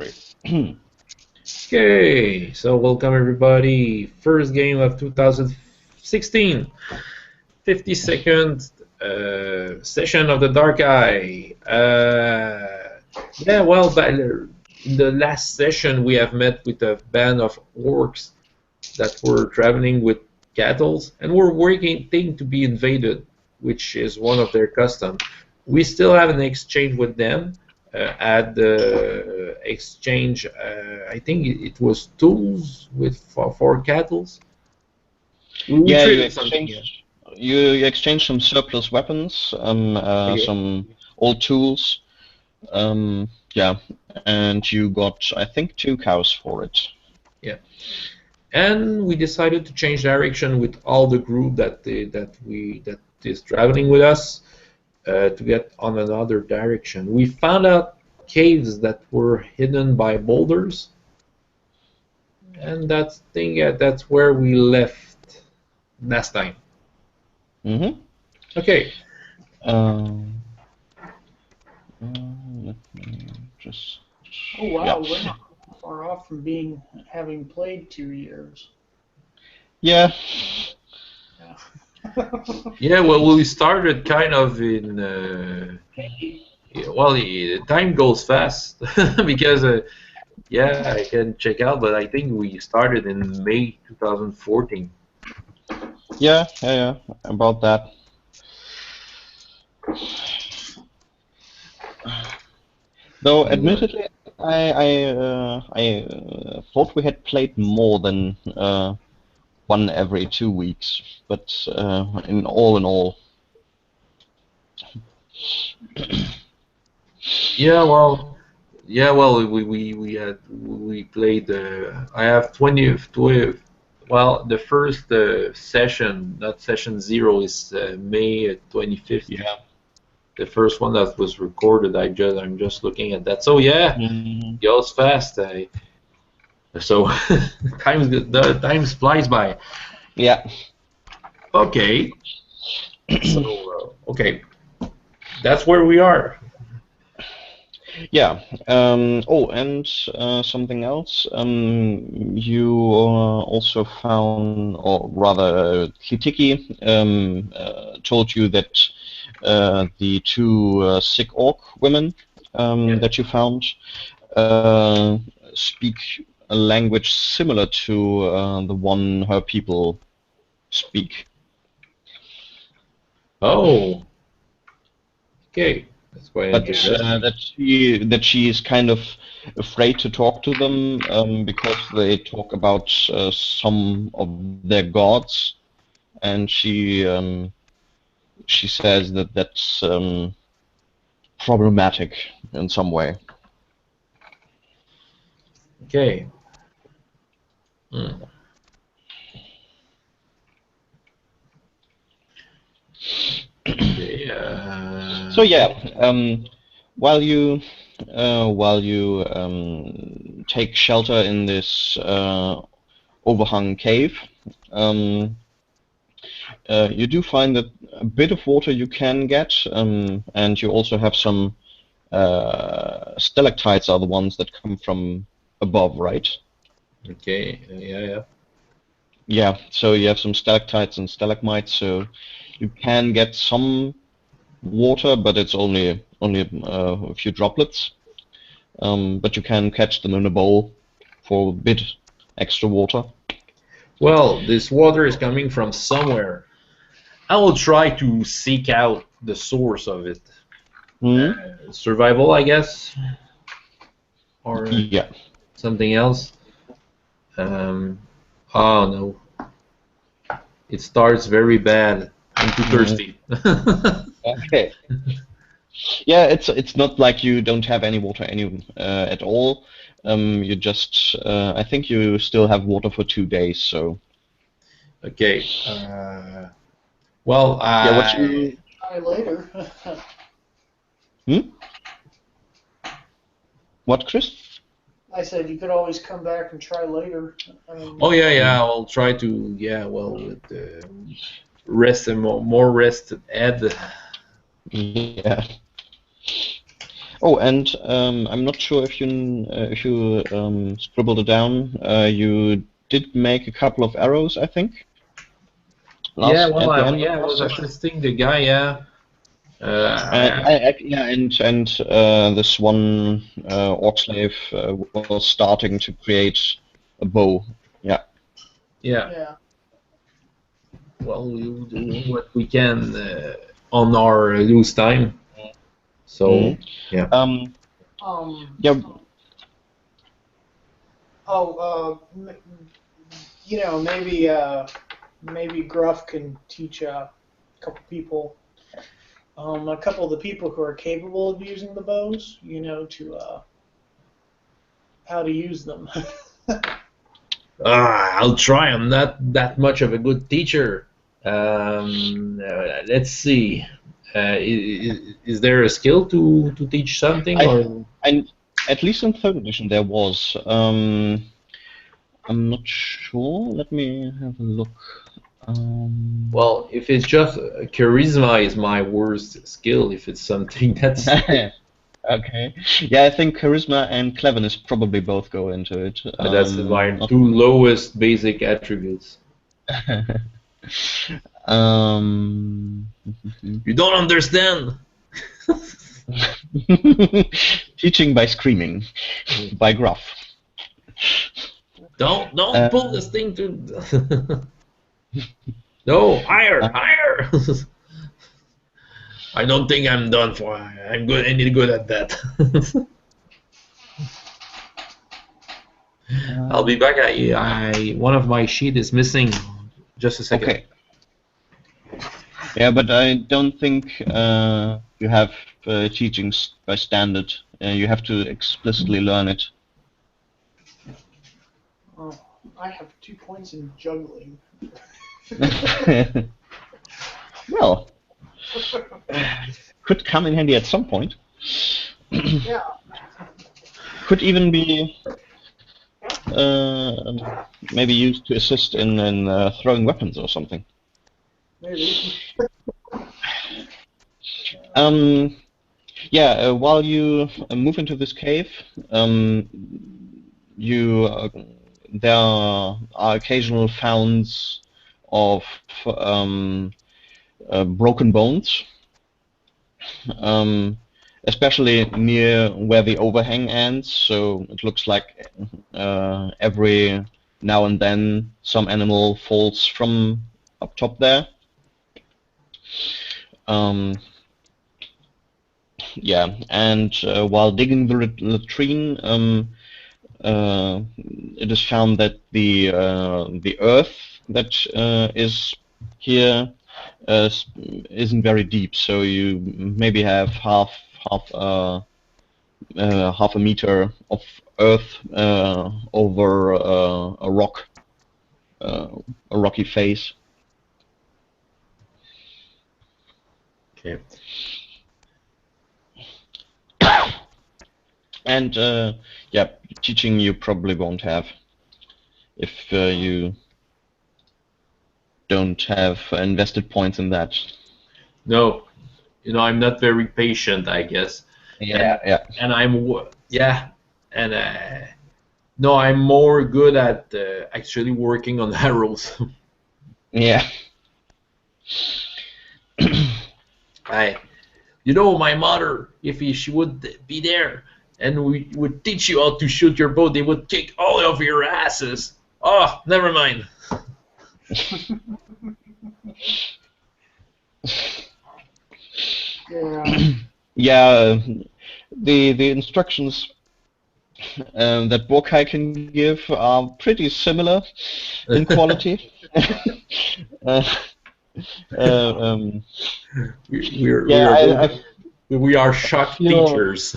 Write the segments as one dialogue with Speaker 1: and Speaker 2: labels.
Speaker 1: Okay, so welcome everybody. First game of 2016, 52nd session of the Dark Eye. Yeah, well, in the last session we have met with a band of orcs that were traveling with cattle and were waiting to be invaded, which is one of their customs. We still have an exchange with them. At the exchange, I think it was tools for cattle. We
Speaker 2: Yeah,
Speaker 1: traded something.
Speaker 2: you exchange some surplus weapons,
Speaker 1: Okay.
Speaker 2: some old tools, yeah, and you got, I think, 2 cows for it.
Speaker 1: Yeah, and we decided to change direction with all the group that is traveling with us to get on another direction. We found out caves that were hidden by boulders, and that's where we left last time.
Speaker 2: Mm-hmm.
Speaker 1: Okay.
Speaker 2: Let me just.
Speaker 3: Oh wow,
Speaker 2: Yeah.
Speaker 3: we're not far off from having played 2 years.
Speaker 2: Yeah.
Speaker 1: Yeah, well, we started kind of in. Well, time goes fast because, yeah, I can check out, but I think we started in May 2014.
Speaker 2: Yeah, about that. Though, admittedly, I thought we had played more than one every 2 weeks, but in all.
Speaker 1: Yeah, well, we played. I have 20. Well, the first session, not session 0, is May 25th.
Speaker 2: Yeah.
Speaker 1: The first one that was recorded. I'm just looking at that. So yeah, it goes fast. So time flies by.
Speaker 2: Yeah.
Speaker 1: Okay. So okay, that's where we are.
Speaker 2: Yeah. Oh, and something else. You also found, or rather, Kitiki told you that the 2 sick orc women that you found speak a language similar to the one her people speak.
Speaker 1: Oh. Okay. That's quite
Speaker 2: But
Speaker 1: interesting.
Speaker 2: that she is kind of afraid to talk to them because they talk about some of their gods, and she says that that's problematic in some way.
Speaker 1: Okay. Okay,
Speaker 2: So yeah, while you take shelter in this overhung cave, you do find that a bit of water you can get, and you also have some stalactites are the ones that come from above, right?
Speaker 1: Okay. Yeah.
Speaker 2: Yeah, so you have some stalactites and stalagmites, so you can get some water, but it's only a few droplets. But you can catch them in a bowl for a bit extra water.
Speaker 1: Well, this water is coming from somewhere. I will try to seek out the source of it. Survival, I guess, or
Speaker 2: Yeah.
Speaker 1: something else. Oh no, it starts very bad. I'm too thirsty.
Speaker 2: Okay. Yeah, it's not like you don't have any water at all. You just I think you still have water for 2 days, so.
Speaker 1: Okay. Well,
Speaker 2: Yeah, what you
Speaker 3: Try later.
Speaker 2: What, Chris?
Speaker 3: I said you could always come back and try later.
Speaker 1: Oh yeah. I'll try to. Yeah, well, with rest and more rest add.
Speaker 2: Yeah. Oh, and I'm not sure if you scribbled it down. You did make a couple of arrows, I think.
Speaker 1: Yeah,
Speaker 2: Last
Speaker 1: well,
Speaker 2: at the end of
Speaker 1: I
Speaker 2: the
Speaker 1: was
Speaker 2: session.
Speaker 1: assisting the guy. Yeah.
Speaker 2: Yeah, and this one orc slave was starting to create a bow. Yeah.
Speaker 1: Yeah.
Speaker 3: Yeah.
Speaker 1: Well, we'll do what we can on our loose time. So,
Speaker 2: Mhm.
Speaker 1: yeah.
Speaker 2: Yeah.
Speaker 3: Maybe Gruff can teach a couple people, a couple of the people who are capable of using the bows, to how to use them.
Speaker 1: I'll try. I'm not that much of a good teacher. Let's see. Is there a skill to teach something,
Speaker 2: I,
Speaker 1: or?
Speaker 2: I, at least in third edition there was. I'm not sure. Let me have a look.
Speaker 1: Well, if it's just charisma is my worst skill. If it's something that's
Speaker 2: Okay. Yeah, I think charisma and cleverness probably both go into it.
Speaker 1: that's my
Speaker 2: Not.
Speaker 1: two lowest basic attributes.
Speaker 2: um,
Speaker 1: You don't understand.
Speaker 2: Teaching by screaming, by Gruff.
Speaker 1: Don't pull this thing to. No, higher, higher. I don't think I'm done for. I'm good. Any good at that. I'll be back. I one of my sheet is missing. Just a second.
Speaker 2: Okay. Yeah, but I don't think you have teaching by standard. You have to explicitly learn it.
Speaker 3: Oh, I have 2 points in juggling.
Speaker 2: Well, could come in handy at some point.
Speaker 3: Yeah.
Speaker 2: Could even be maybe used to assist in throwing weapons or something.
Speaker 3: Maybe.
Speaker 2: Yeah, while you move into this cave, there are occasional founds of broken bones, especially near where the overhang ends. So it looks like every now and then some animal falls from up top there. Yeah, and while digging the latrine, it is found that the earth that is here isn't very deep, so you maybe have half a meter of earth over a rock, a rocky face.
Speaker 1: Okay.
Speaker 2: And yeah, teaching you probably won't have if you don't have invested points in that.
Speaker 1: No, I'm not very patient, I guess.
Speaker 2: Yeah.
Speaker 1: And and no, I'm more good at actually working on arrows.
Speaker 2: Yeah.
Speaker 1: My mother, if she would be there and we would teach you how to shoot your bow, they would kick all of your asses. Oh, never mind.
Speaker 3: Yeah.
Speaker 2: Yeah, the instructions that Borkai can give are pretty similar in quality.
Speaker 1: We are shock teachers.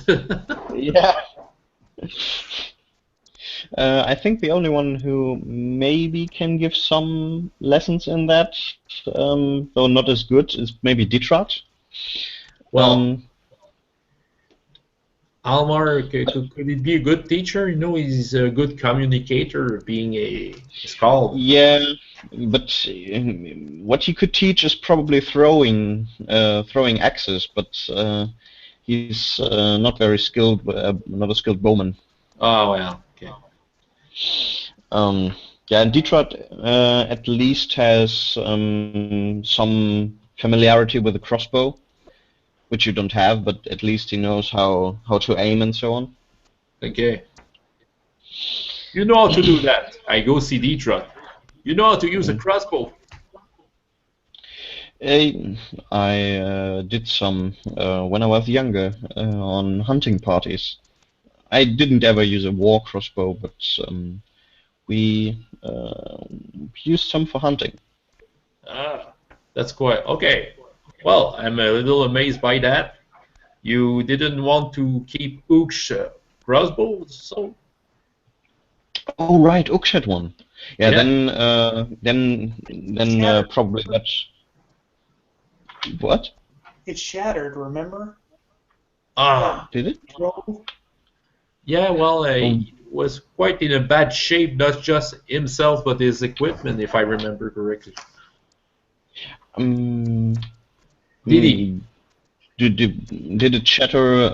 Speaker 2: Yeah. I think the only one who maybe can give some lessons in that, though not as good, is maybe Ditrat.
Speaker 1: Well, Almar, could he be a good teacher? He's a good communicator, being a skald.
Speaker 2: Yeah, but what he could teach is probably throwing axes, but He's not very skilled, not a skilled bowman.
Speaker 1: Oh well. Okay.
Speaker 2: Yeah, and Detroit at least has some familiarity with the crossbow, which you don't have, but at least he knows how to aim and so on.
Speaker 1: Okay. You know how to do that. I go see Detroit. You know how to use a crossbow.
Speaker 2: I did some when I was younger on hunting parties. I didn't ever use a war crossbow, but we used some for hunting.
Speaker 1: Ah, that's quite okay. Well, I'm a little amazed by that. You didn't want to keep Ook's crossbow, so
Speaker 2: Oh right, Ux had one. Yeah,
Speaker 1: yeah.
Speaker 2: then probably that's what?
Speaker 3: It shattered, remember?
Speaker 1: Ah,
Speaker 2: Did it?
Speaker 3: Roll.
Speaker 1: yeah. Well,
Speaker 2: Oh,
Speaker 1: he was quite in a bad shape, not just himself, but his equipment, if I remember correctly.
Speaker 2: um,
Speaker 1: Did he?
Speaker 2: hmm, did it shatter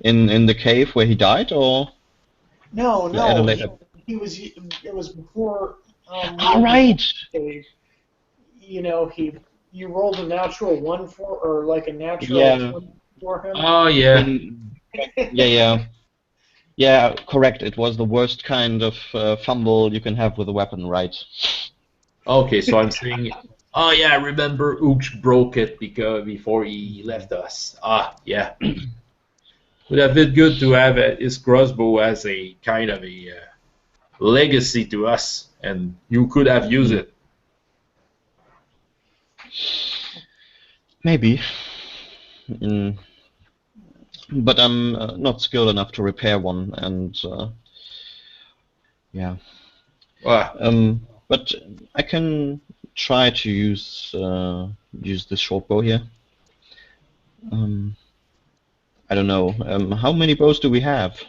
Speaker 2: in the cave where he died, or
Speaker 3: No,
Speaker 2: at a
Speaker 3: no,
Speaker 2: later?
Speaker 3: he was. It was before.
Speaker 2: All right.
Speaker 3: You know, you rolled a natural one for, or like a natural
Speaker 2: Yeah.
Speaker 3: 20 for him.
Speaker 1: Oh yeah.
Speaker 2: In yeah, correct. It was the worst kind of fumble you can have with a weapon, right?
Speaker 1: Okay, so I'm saying. Oh yeah, I remember Ook broke it because before he left us. Ah, yeah. Would have been good to have his crossbow as a kind of a legacy to us, and you could have used
Speaker 2: Mm,
Speaker 1: it.
Speaker 2: maybe. Mm, but I'm not skilled enough to repair one, and yeah.
Speaker 1: Ah,
Speaker 2: But I can try to use this short bow here. I don't know. How many bows do we have?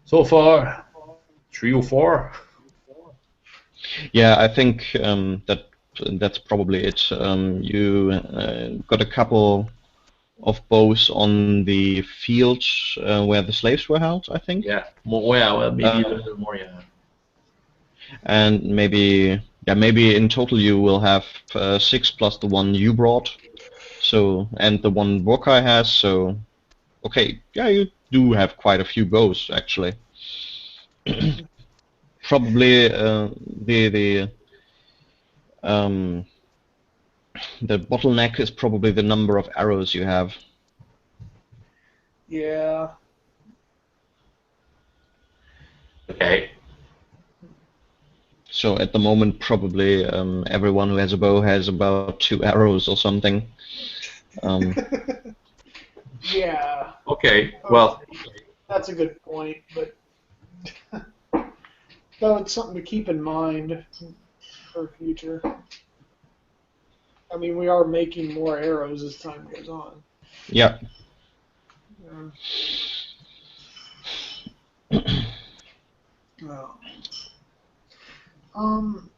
Speaker 1: so far, 3 or 4.
Speaker 2: Yeah, I think that's probably it. You got a couple of bows on the field where the slaves were held, I think,
Speaker 1: Yeah, more, yeah, well, maybe a
Speaker 2: uh,
Speaker 1: little bit more. Yeah.
Speaker 2: and maybe in total you will have 6 plus the one you brought. So and the one Wokai has. So okay, yeah, you do have quite a few bows actually. Probably um, the bottleneck is probably the number of arrows you have.
Speaker 3: Yeah.
Speaker 1: Okay.
Speaker 2: So at the moment, probably everyone who has a bow has about 2 arrows or something. Um,
Speaker 3: Yeah.
Speaker 1: Okay. Well,
Speaker 3: Okay. That's a good point, but though it's something to keep in mind for future. I mean, we are making more arrows as time goes on.
Speaker 2: yeah.
Speaker 3: Well, um,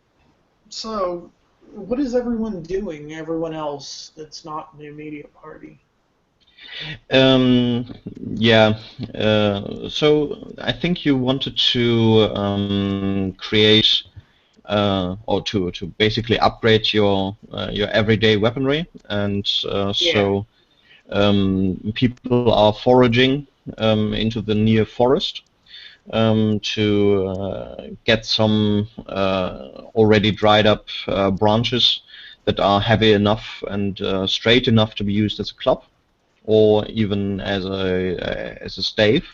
Speaker 3: so what is everyone doing? Everyone else that's not in the immediate party.
Speaker 2: Um, yeah. So I think you wanted to create or to basically upgrade your everyday weaponry, and
Speaker 3: Yeah.
Speaker 2: so people are foraging into the near forest to get some already dried up branches that are heavy enough and straight enough to be used as a club or even as a stave.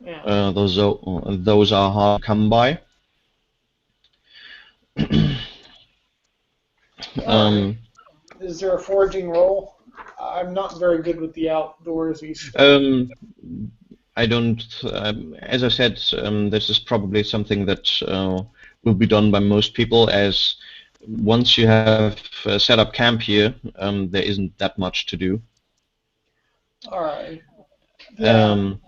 Speaker 3: Yeah.
Speaker 2: Those are hard to come by.
Speaker 3: All right.
Speaker 2: Um,
Speaker 3: Is there a foraging roll? I'm not very good with the outdoorsy stuff.
Speaker 2: um, I don't. As I said, this is probably something that will be done by most people. As once you have set up camp here, there isn't that much to do.
Speaker 3: All right. Yeah.
Speaker 2: Um,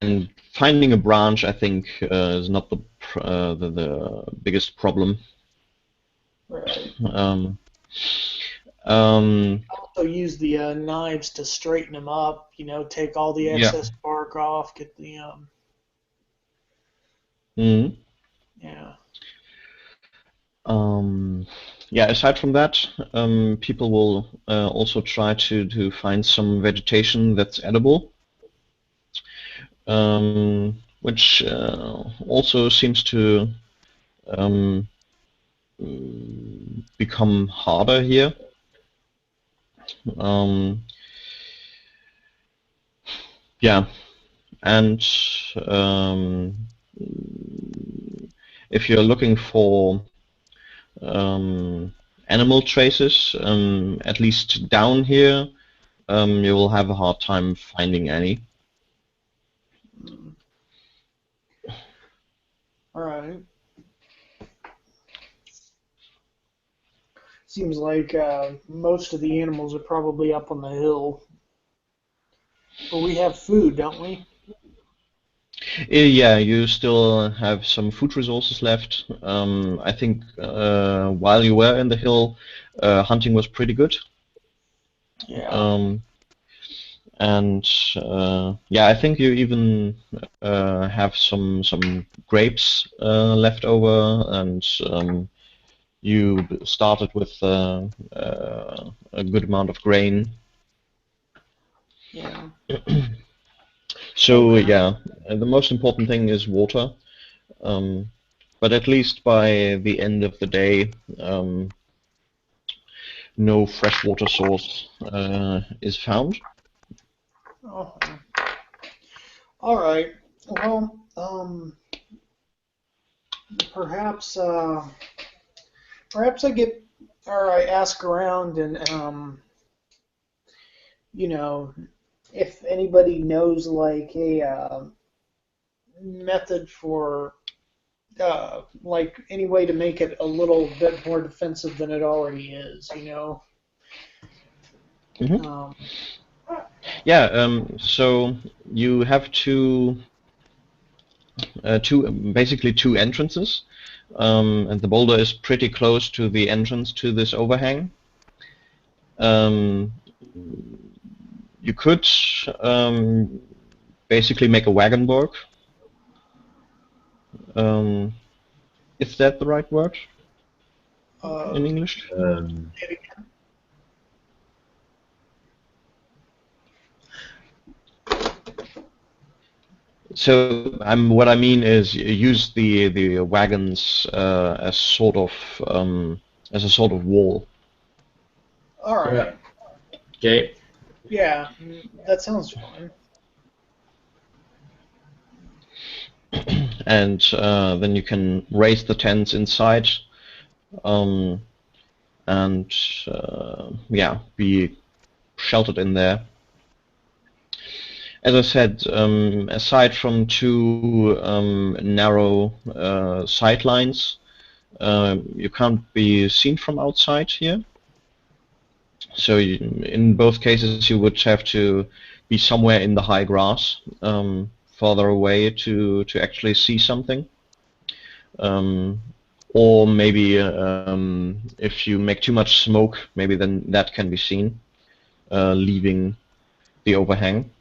Speaker 2: and finding a branch, I think, is not the biggest problem.
Speaker 3: Right.
Speaker 2: Um,
Speaker 3: Also use the knives to straighten them up. You know, take all the
Speaker 2: Yeah.
Speaker 3: excess bark off. Get the
Speaker 2: Mhm.
Speaker 3: yeah.
Speaker 2: Yeah, aside from that, people will also try to find some vegetation that's edible, which also seems to um, become harder here. Um, yeah, and if you're looking for animal traces, at least down here, you will have a hard time finding any.
Speaker 3: All right. Seems like most of the animals are probably up on the hill. But we have food, don't we?
Speaker 2: Yeah, you still have some food resources left. I think while you were in the hill, hunting was pretty good.
Speaker 3: Yeah.
Speaker 2: Um, and yeah, I think you even have some grapes left over, and you started with a good amount of grain.
Speaker 3: Yeah.
Speaker 2: So
Speaker 3: Okay.
Speaker 2: yeah, the most important thing is water. But at least by the end of the day, no freshwater source is found.
Speaker 3: Oh. All right. Well, perhaps perhaps I get or I ask around and you know, if anybody knows like a method for like any way to make it a little bit more defensive than it already is, you know.
Speaker 2: Hmm.
Speaker 3: Um,
Speaker 2: Yeah, so you have basically two entrances, and the boulder is pretty close to the entrance to this overhang. Um, you could basically make a wagon work. Um, is that the right word
Speaker 3: uh,
Speaker 2: in English?
Speaker 1: Um,
Speaker 2: So what I mean is use the wagons as a sort of wall.
Speaker 3: all
Speaker 1: yeah.
Speaker 3: right.
Speaker 1: Okay.
Speaker 3: Yeah, that sounds fun.
Speaker 2: And then you can raise the tents inside, um, and yeah, be sheltered in there. As I said, aside from two narrow sight lines, you can't be seen from outside here. So in both cases, you would have to be somewhere in the high grass, farther away to actually see something. Um, or maybe if you make too much smoke, maybe then that can be seen, leaving the overhang.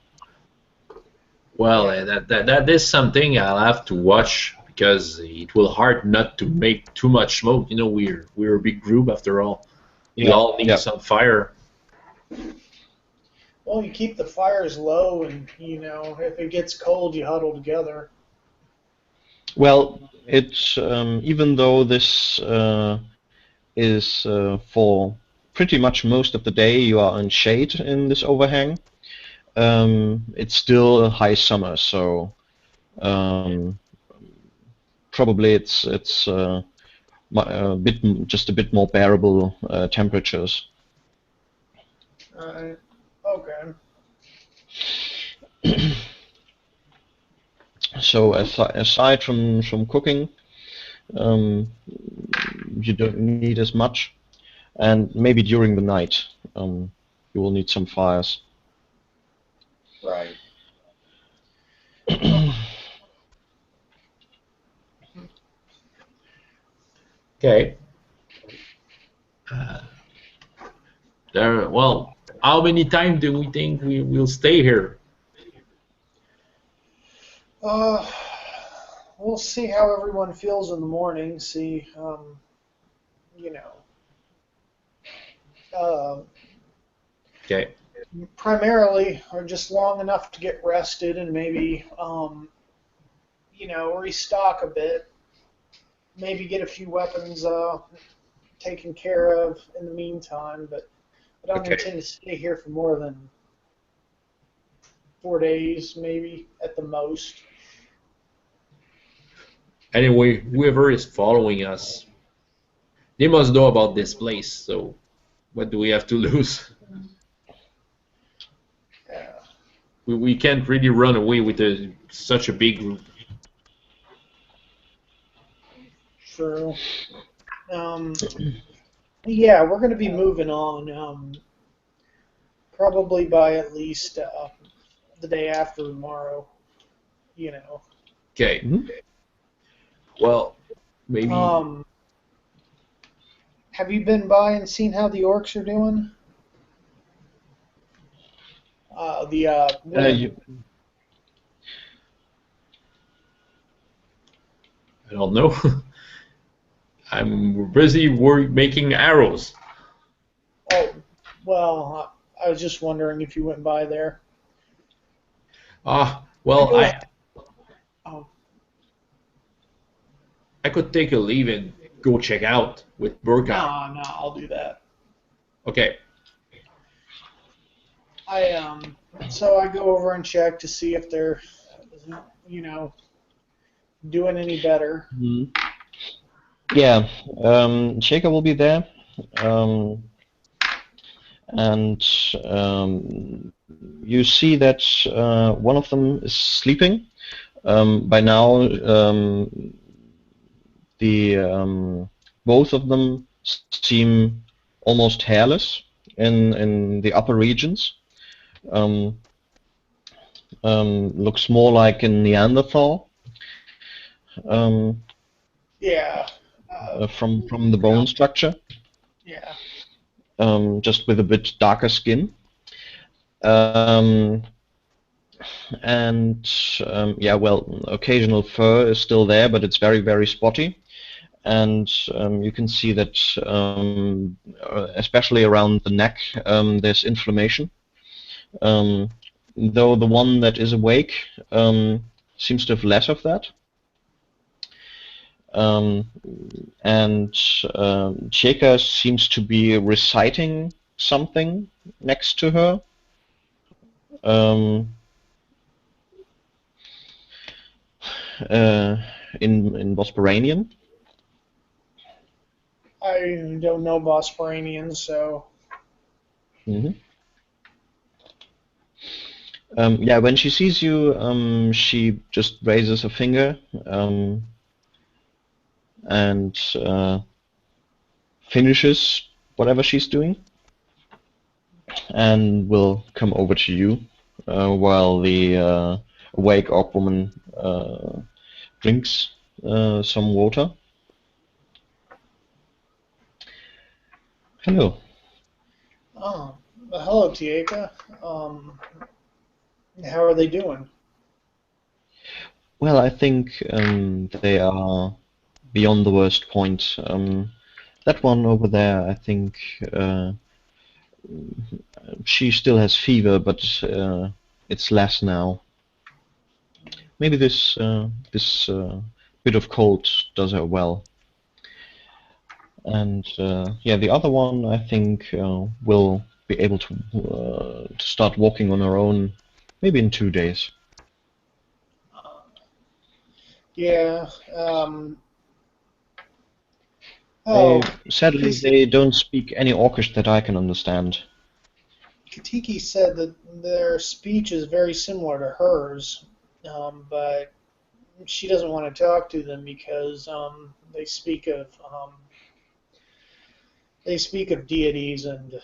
Speaker 1: Well,
Speaker 3: Yeah.
Speaker 1: that is something I'll have to watch because it will hard not to make too much smoke. You know, we're a big group after all. We
Speaker 2: Yeah,
Speaker 1: all need
Speaker 2: yeah.
Speaker 1: some fire.
Speaker 3: Well, you keep the fires low, and you know, if it gets cold, you huddle together.
Speaker 2: Well, it's even though this is for pretty much most of the day you are in shade in this overhang. It's still a high summer, so um, probably it's a bit just a bit more bearable temperatures.
Speaker 3: Okay.
Speaker 2: So aside from cooking, um, you don't need as much, and maybe during the night you will need some fires.
Speaker 3: Right.
Speaker 1: Okay. Uh, Well, how many times do we think we will stay here?
Speaker 3: Uh, we'll see how everyone feels in the morning. See, you know, uh,
Speaker 1: Okay.
Speaker 3: primarily, or just long enough to get rested and maybe, restock a bit. Maybe get a few weapons taken care of in the meantime. But I don't
Speaker 1: Okay.
Speaker 3: intend to stay here for more than 4 days, maybe at the most.
Speaker 1: Anyway, whoever is following us, they must know about this place. So, what do we have to lose?
Speaker 3: Yeah.
Speaker 1: We can't really run away with such a big group.
Speaker 3: True. Um, yeah, we're going to be moving on. Probably by at least the day after tomorrow. You know.
Speaker 1: Okay.
Speaker 2: Mhm.
Speaker 1: Well, maybe.
Speaker 3: Um, have you been by and seen how the orcs are doing? The women.
Speaker 2: You,
Speaker 1: I don't know. I'm busy making arrows.
Speaker 3: Oh, well, I was just wondering if you went by there.
Speaker 1: Ah,
Speaker 3: I
Speaker 1: well,
Speaker 3: go.
Speaker 1: I
Speaker 3: Oh,
Speaker 1: I could take a leave and go check out with Burkhardt.
Speaker 3: no, I'll do that.
Speaker 1: Okay.
Speaker 3: So I go over and check to see if they're, you know, doing any better.
Speaker 2: Mhm. Yeah, Shaker will be there, um, and you see that one of them is sleeping. By now, the both of them seem almost hairless in the upper regions. Um, Looks more like a Neanderthal um,
Speaker 3: Yeah.
Speaker 2: from the bone structure,
Speaker 3: Yeah.
Speaker 2: just with a bit darker skin. Um, and yeah, well, occasional fur is still there, but it's very, very spotty. And you can see that, especially around the neck, there's inflammation. Though the one that is awake seems to have less of that. Um, and Cheka seems to be reciting something next to her. Um, uh, in Bosporanian.
Speaker 3: I don't know Bosporanian, so
Speaker 2: Hmm. Yeah, when she sees you, she just raises a finger and finishes whatever she's doing, and will come over to you while the awake orc woman drinks some water. Hello.
Speaker 3: oh, hello, Tieka. Um, how are they doing?
Speaker 2: Well, I think they are beyond the worst point. That one over there, I think she still has fever, but it's less now. Maybe this bit of cold does her well. And yeah, the other one I think will be able to start walking on her own, maybe in 2 days.
Speaker 3: Yeah.
Speaker 2: They
Speaker 3: Oh,
Speaker 2: sadly they don't speak any Orcish that I can understand.
Speaker 3: Katiki said that their speech is very similar to hers, but she doesn't want to talk to them because they speak of deities, and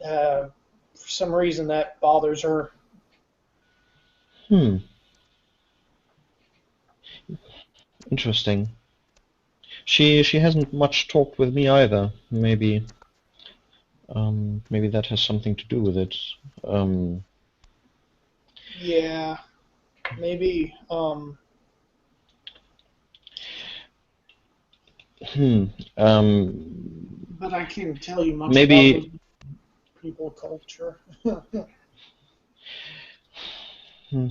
Speaker 3: for some reason that bothers her.
Speaker 2: Hmm, interesting. She hasn't much talked with me either. Maybe Maybe that has something to do with it.
Speaker 3: Yeah, maybe.
Speaker 2: Hmm.
Speaker 3: But I can't tell you much about those
Speaker 2: Maybe.
Speaker 3: people culture.
Speaker 2: Hmm,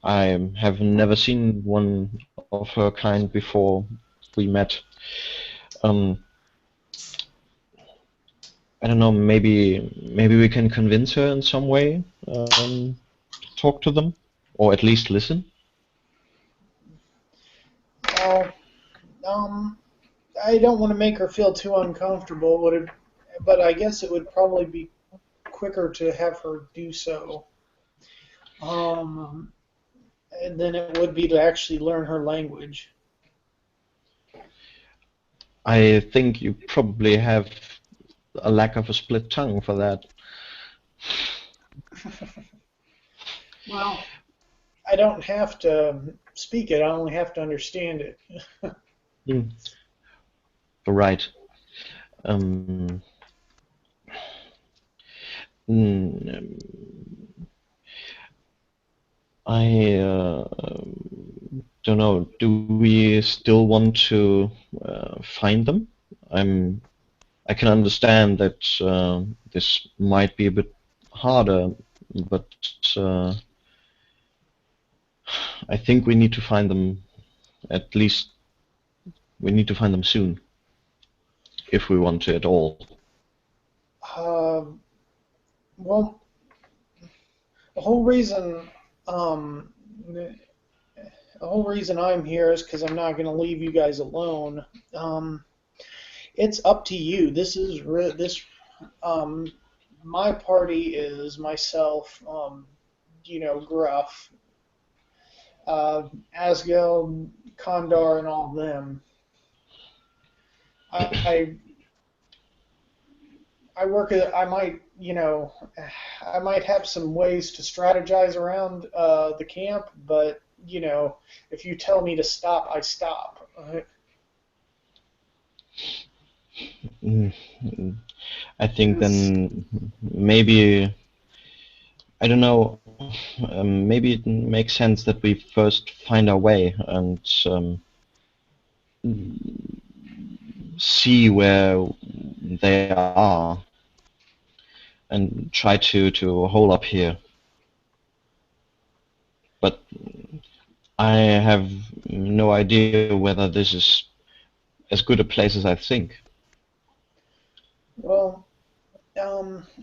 Speaker 2: I have never seen one of her kind before we met. Um, I don't know. Maybe we can convince her in some way. Talk to them, or at least listen.
Speaker 3: Well, um, I don't want to make her feel too uncomfortable, but I guess it would probably be quicker to have her do so. And then it would be to actually learn her language.
Speaker 2: I think you probably have a lack of a split tongue for that.
Speaker 3: Well, I don't have to speak it, I only have to understand it.
Speaker 2: Hmm. Right. Um, mm, I don't know. Do we still want to find them? I'm. I can understand that this might be a bit harder, but uh, I think we need to find them. At least we need to find them soon, if we want to at all.
Speaker 3: Um, well, the whole reason, um, the whole reason I'm here is because I'm not going to leave you guys alone. Um, it's up to you. This. Um, my party is myself. Gruff, Asgel, Kondar, and all of them. I I work at, I might, I might have some ways to strategize around the camp, but, if you tell me to stop, I stop.
Speaker 2: Mm, mm. I think
Speaker 3: 'Cause,
Speaker 2: then maybe I don't know. Maybe it makes sense that we first find our way and see where they are and try to hole up here. But I have no idea whether this is as good a place as I think.
Speaker 3: well,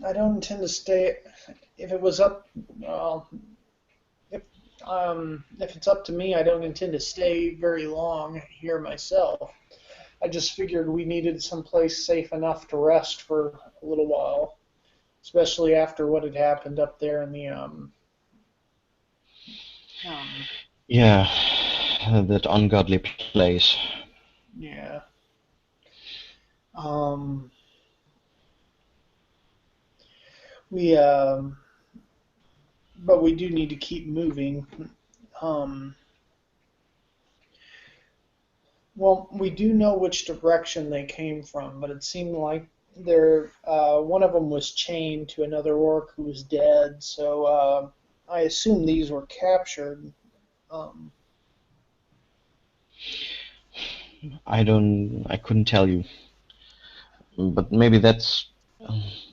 Speaker 3: I don't intend to stay. If it was up, well, if it's up to me, I don't intend to stay very long here myself. I just figured we needed someplace safe enough to rest for a little while, especially after what had happened up there in the um
Speaker 2: Yeah, that ungodly place.
Speaker 3: yeah. Um, we but we do need to keep moving. Um, well, we do know which direction they came from, but it seemed like one of them was chained to another orc who was dead. So I assume these were captured. Um,
Speaker 2: I couldn't tell you, but maybe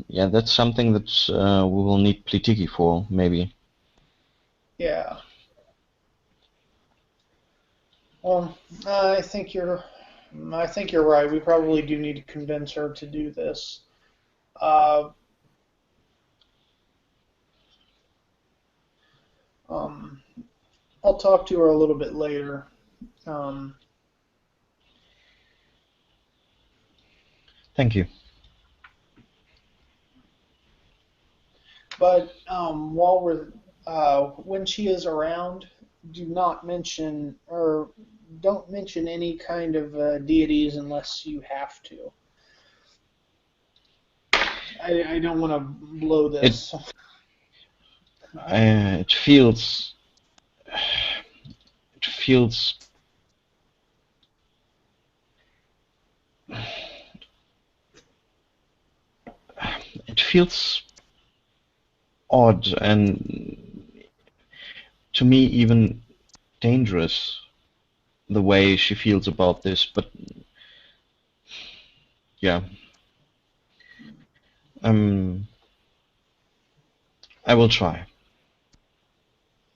Speaker 2: yeah, that's something that we will need Plitiki for, maybe.
Speaker 3: yeah. Well, I think you're I think you're right. We probably do need to convince her to do this. Uh, um, I'll talk to her a little bit later. Um,
Speaker 2: Thank you.
Speaker 3: but when she is around, do not mention or don't mention any kind of deities unless you have to. I don't want to blow
Speaker 2: It
Speaker 3: this.
Speaker 2: it feels it feels feels odd and to me even dangerous the way she feels about this, but yeah, um, I will try.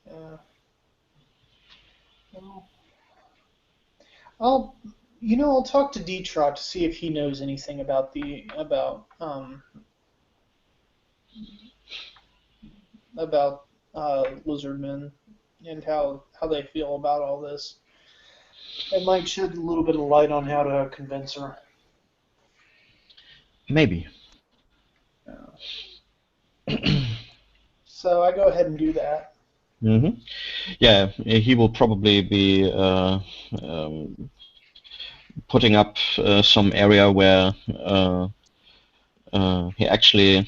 Speaker 3: Uh, well, I'll talk to Detrot to see if he knows anything about lizardmen and how they feel about all this. It might shed a little bit of light on how to convince her.
Speaker 2: Maybe.
Speaker 3: So I go ahead and do that.
Speaker 2: hmm Yeah, he will probably be um, putting up some area where he actually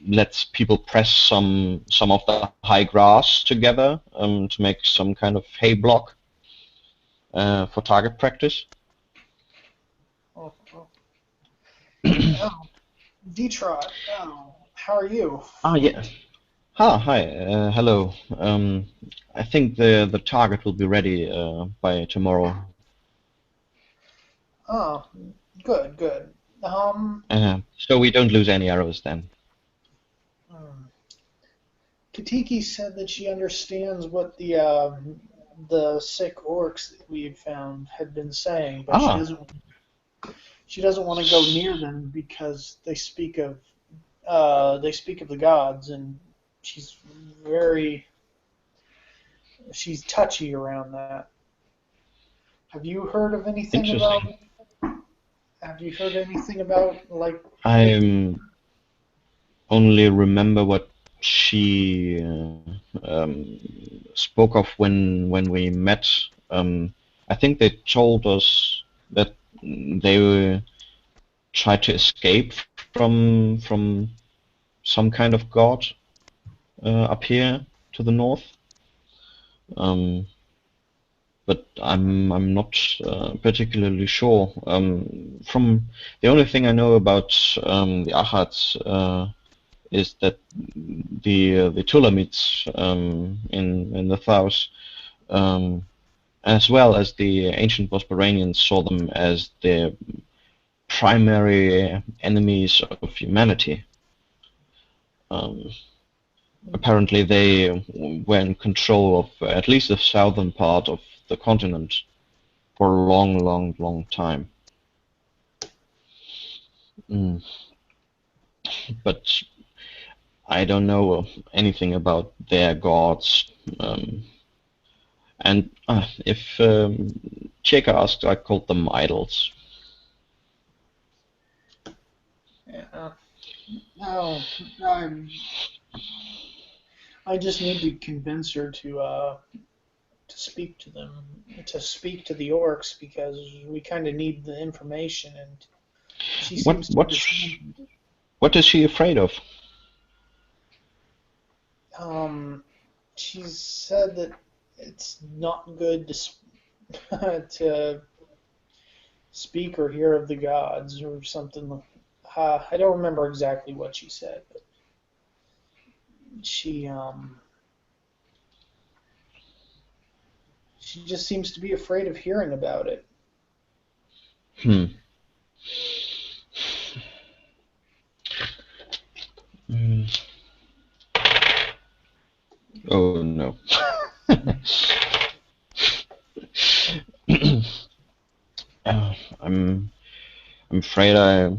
Speaker 2: lets people press some of the high grass together to make some kind of hay block for target practice.
Speaker 3: Oh, oh. Oh, Detrot. Oh, how are you?
Speaker 2: Ah, yeah. Hi. Hello. I think the target will be ready by tomorrow.
Speaker 3: Oh, good, good.
Speaker 2: So we don't lose any arrows then.
Speaker 3: Hmm. Katiki said that she understands what the sick orcs that we had found had been saying, but
Speaker 2: Ah,
Speaker 3: she doesn't want to go near them because they speak of the gods, and she's very she's touchy around that. Have you heard of anything about?
Speaker 2: interesting.
Speaker 3: Have you heard anything about like?
Speaker 2: I only remember what she spoke of when we met. I think they told us that they tried to escape from some kind of god up here to the north. Um, but I'm not particularly sure. From the only thing I know about the Achats is that the Tulamites in the south, as well as the ancient Bosporanians, saw them as the primary enemies of humanity. Um, Apparently, they were in control of at least the southern part of the continent for a long, long, long time. Mm. But I don't know anything about their gods. And if Cheka asked, I called them idols.
Speaker 3: No, I just need to convince her to speak to them, to speak to the orcs because we kind of need the information, and she
Speaker 2: What
Speaker 3: seems to
Speaker 2: what
Speaker 3: understand.
Speaker 2: what is she afraid of?
Speaker 3: Um, she said that it's not good to speak or hear of the gods or something. I don't remember exactly what she said, but she she just seems to be afraid of hearing about it.
Speaker 2: Hmm. Mm. Oh no. I'm afraid I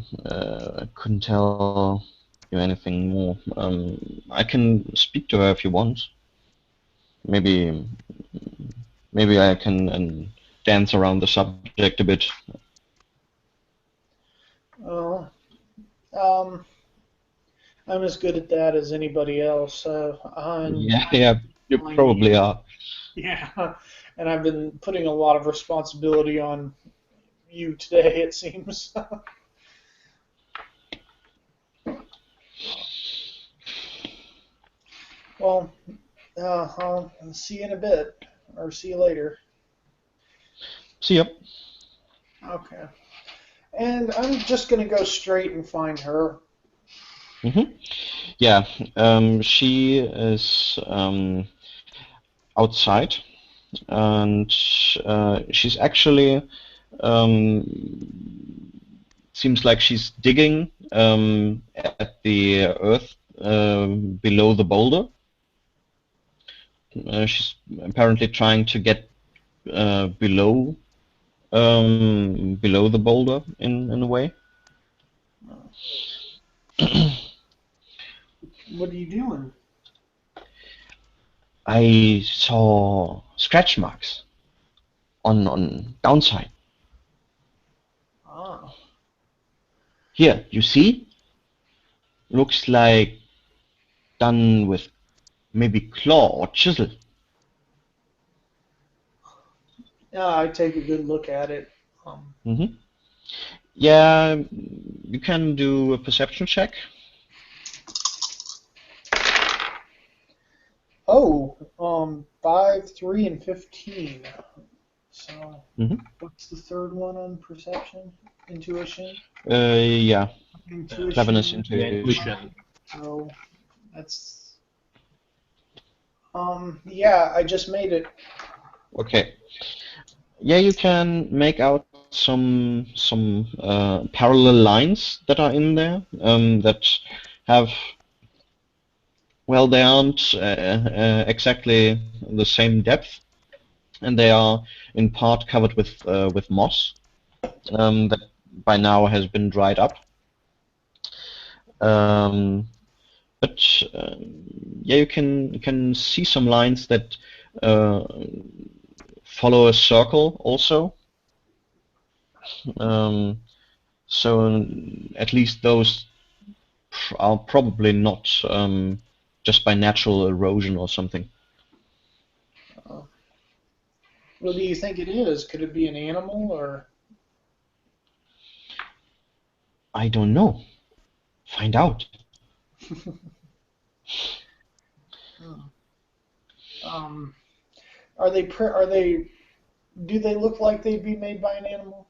Speaker 2: couldn't tell you anything more. I can speak to her if you want. Maybe maybe I can dance around the subject a bit.
Speaker 3: Well, um, I'm as good at that as anybody else.
Speaker 2: Yeah, yeah, you probably are.
Speaker 3: Yeah, and I've been putting a lot of responsibility on you today, it seems. Well, I'll see you in a bit, or see you later.
Speaker 2: See ya.
Speaker 3: Okay. And I'm just gonna go straight and find her.
Speaker 2: Yeah, she is outside, and she's actually um, seems like she's digging at the earth below the boulder. She's apparently trying to get below below the boulder in a way.
Speaker 3: What are you doing?
Speaker 2: I saw scratch marks on downside.
Speaker 3: Ah,
Speaker 2: Here, you see? Looks like done with maybe claw or chisel.
Speaker 3: yeah, I take a good look at it.
Speaker 2: hmm Yeah, you can do a perception check.
Speaker 3: Oh, 5, 3, and 15. So,
Speaker 2: hmm
Speaker 3: what's the third one on perception? Intuition?
Speaker 2: Yeah, cleverness,
Speaker 3: Intuition.
Speaker 1: Yeah,
Speaker 2: intuition.
Speaker 1: intuition.
Speaker 3: So, that's. Yeah, I just made it.
Speaker 2: Okay. Yeah, you can make out some parallel lines that are in there that have, well, they aren't exactly the same depth, and they are in part covered with moss that by now has been dried up. Um, but yeah, you can see some lines that uh, follow a circle also. Um, so at least those are probably not just by natural erosion or something.
Speaker 3: Uh, what do you think it is? Could it be an animal or?
Speaker 2: I don't know. Find out.
Speaker 3: um, are they? Are they? Do they look like they'd be made by an animal,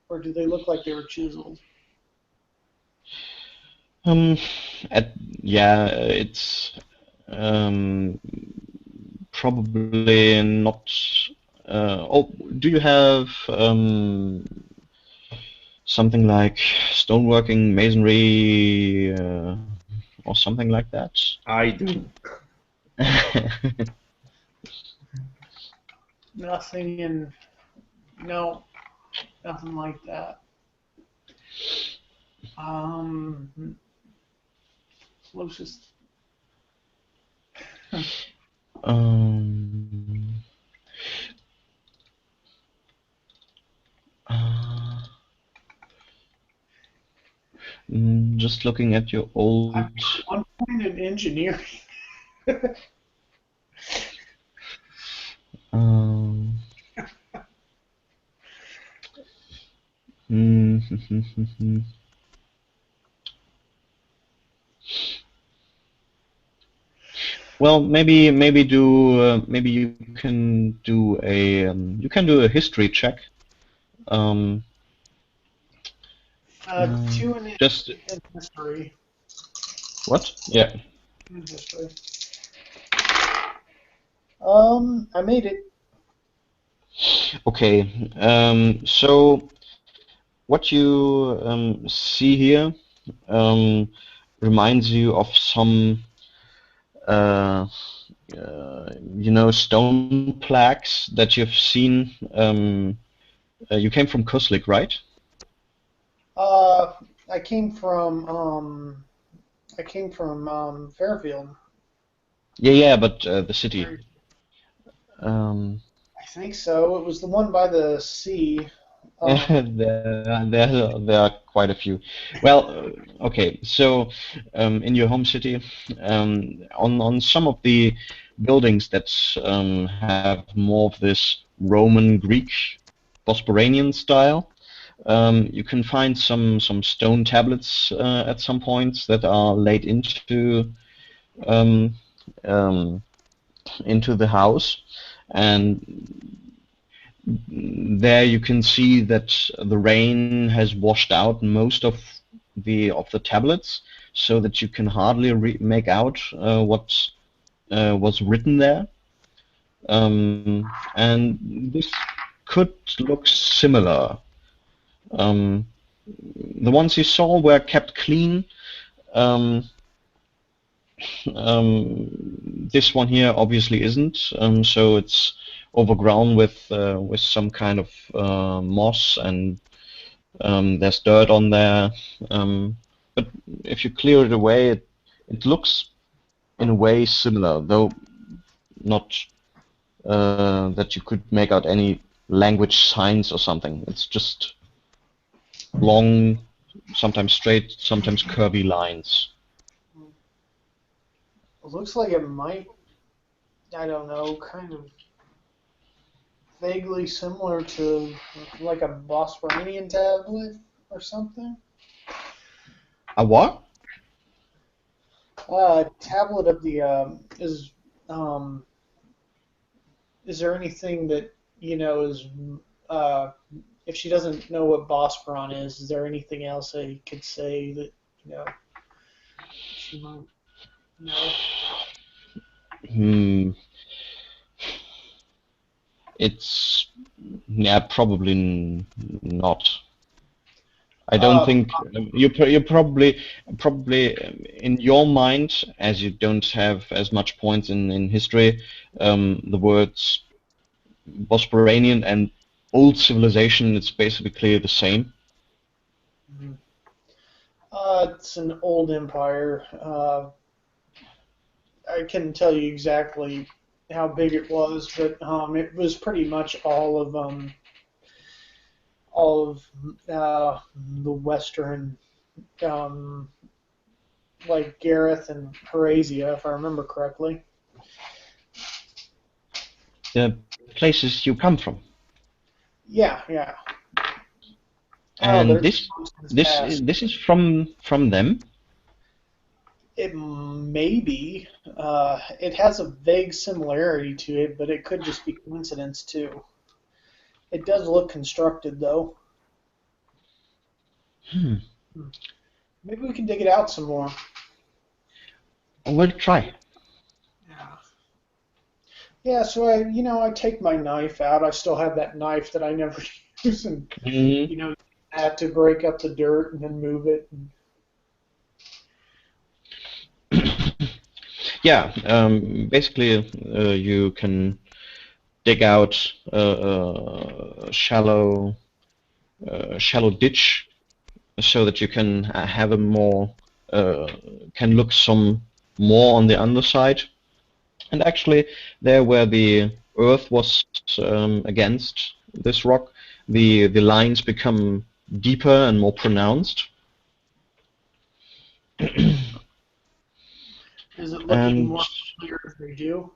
Speaker 3: or do they look like they were chiseled?
Speaker 2: Um, yeah, it's um, probably not. Oh, do you have something like stoneworking, masonry, or something like that?
Speaker 1: I do.
Speaker 3: Nothing in. No, nothing like that. Closest.
Speaker 2: um, uh, just looking at your old.
Speaker 3: I'm at 1 point in engineering.
Speaker 2: Um, mm, well, maybe you can do a history check. Um,
Speaker 3: 2 in
Speaker 2: just
Speaker 3: history.
Speaker 2: what? Yeah.
Speaker 3: In history. I made it.
Speaker 2: Okay. So what you see here um, reminds you of some uh, stone plaques that you've seen. You came from Kuslik, right?
Speaker 3: Uh, I came from Fairfield.
Speaker 2: Yeah, but the city. Um,
Speaker 3: I think so. It was the one by the sea.
Speaker 2: there are quite a few. Well, okay. So, in your home city, on some of the buildings that have more of this Roman Greek Bosporanian style, you can find some stone tablets at some points that are laid um, um, into the house, and there you can see that the rain has washed out most of the tablets, so that you can hardly make out what was written there. And this could look similar. The ones you saw were kept clean. This one here obviously isn't, so it's overgrown with some kind of moss, and there's dirt on there. But if you clear it away, it looks in a way similar, though not that you could make out any language signs or something. It's just long, sometimes straight, sometimes curvy lines.
Speaker 3: It looks like it might, I don't know, kind of vaguely similar to like a Bosphoranian tablet or something.
Speaker 2: A what?
Speaker 3: Tablet of the is there anything that is if she doesn't know what Bosporon is there anything else I could say that she might know?
Speaker 2: It's probably not. I don't think you probably in your mind, as you don't have as much points in history, the words Bosporanian and old civilization, it's basically the same.
Speaker 3: It's an old empire. I couldn't tell you exactly how big it was, but it was pretty much all of the western, like Gareth and Horasia, if I remember correctly.
Speaker 2: The places you come from.
Speaker 3: Yeah, yeah.
Speaker 2: And this is from them.
Speaker 3: It may be. It has a vague similarity to it, but it could just be coincidence too. It does look constructed, though. Maybe we can dig it out some more.
Speaker 2: We'll try.
Speaker 3: Yeah. Yeah. So I take my knife out. I still have that knife that I never use, and I had to break up the dirt and then move it.
Speaker 2: Yeah. Basically, you can dig out a shallow ditch, so that you can have a more can look some more on the underside. And actually, there where the earth was against this rock, the lines become deeper and more pronounced.
Speaker 3: Is it looking more clear as they do?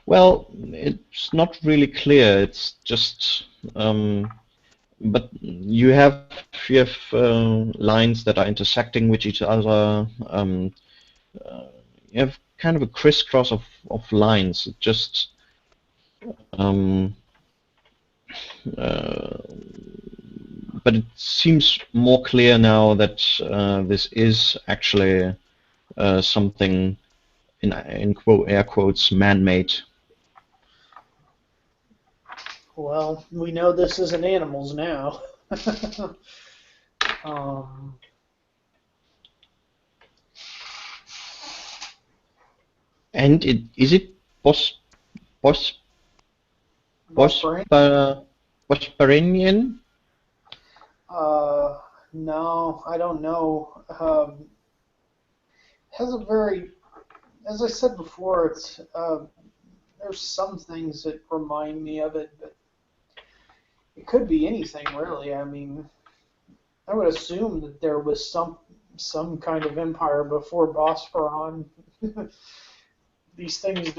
Speaker 2: Well, it's not really clear. It's just, but you have lines that are intersecting with each other. You have kind of a crisscross of lines. It just, but it seems more clear now that this is actually something in air quotes man-made.
Speaker 3: Well, we know this isn't animals now.
Speaker 2: And is it Bosporanian?
Speaker 3: No, I don't know. Has a very, as I said before, it's there's some things that remind me of it, but it could be anything really. I mean, I would assume that there was some kind of empire before Bosporon. These things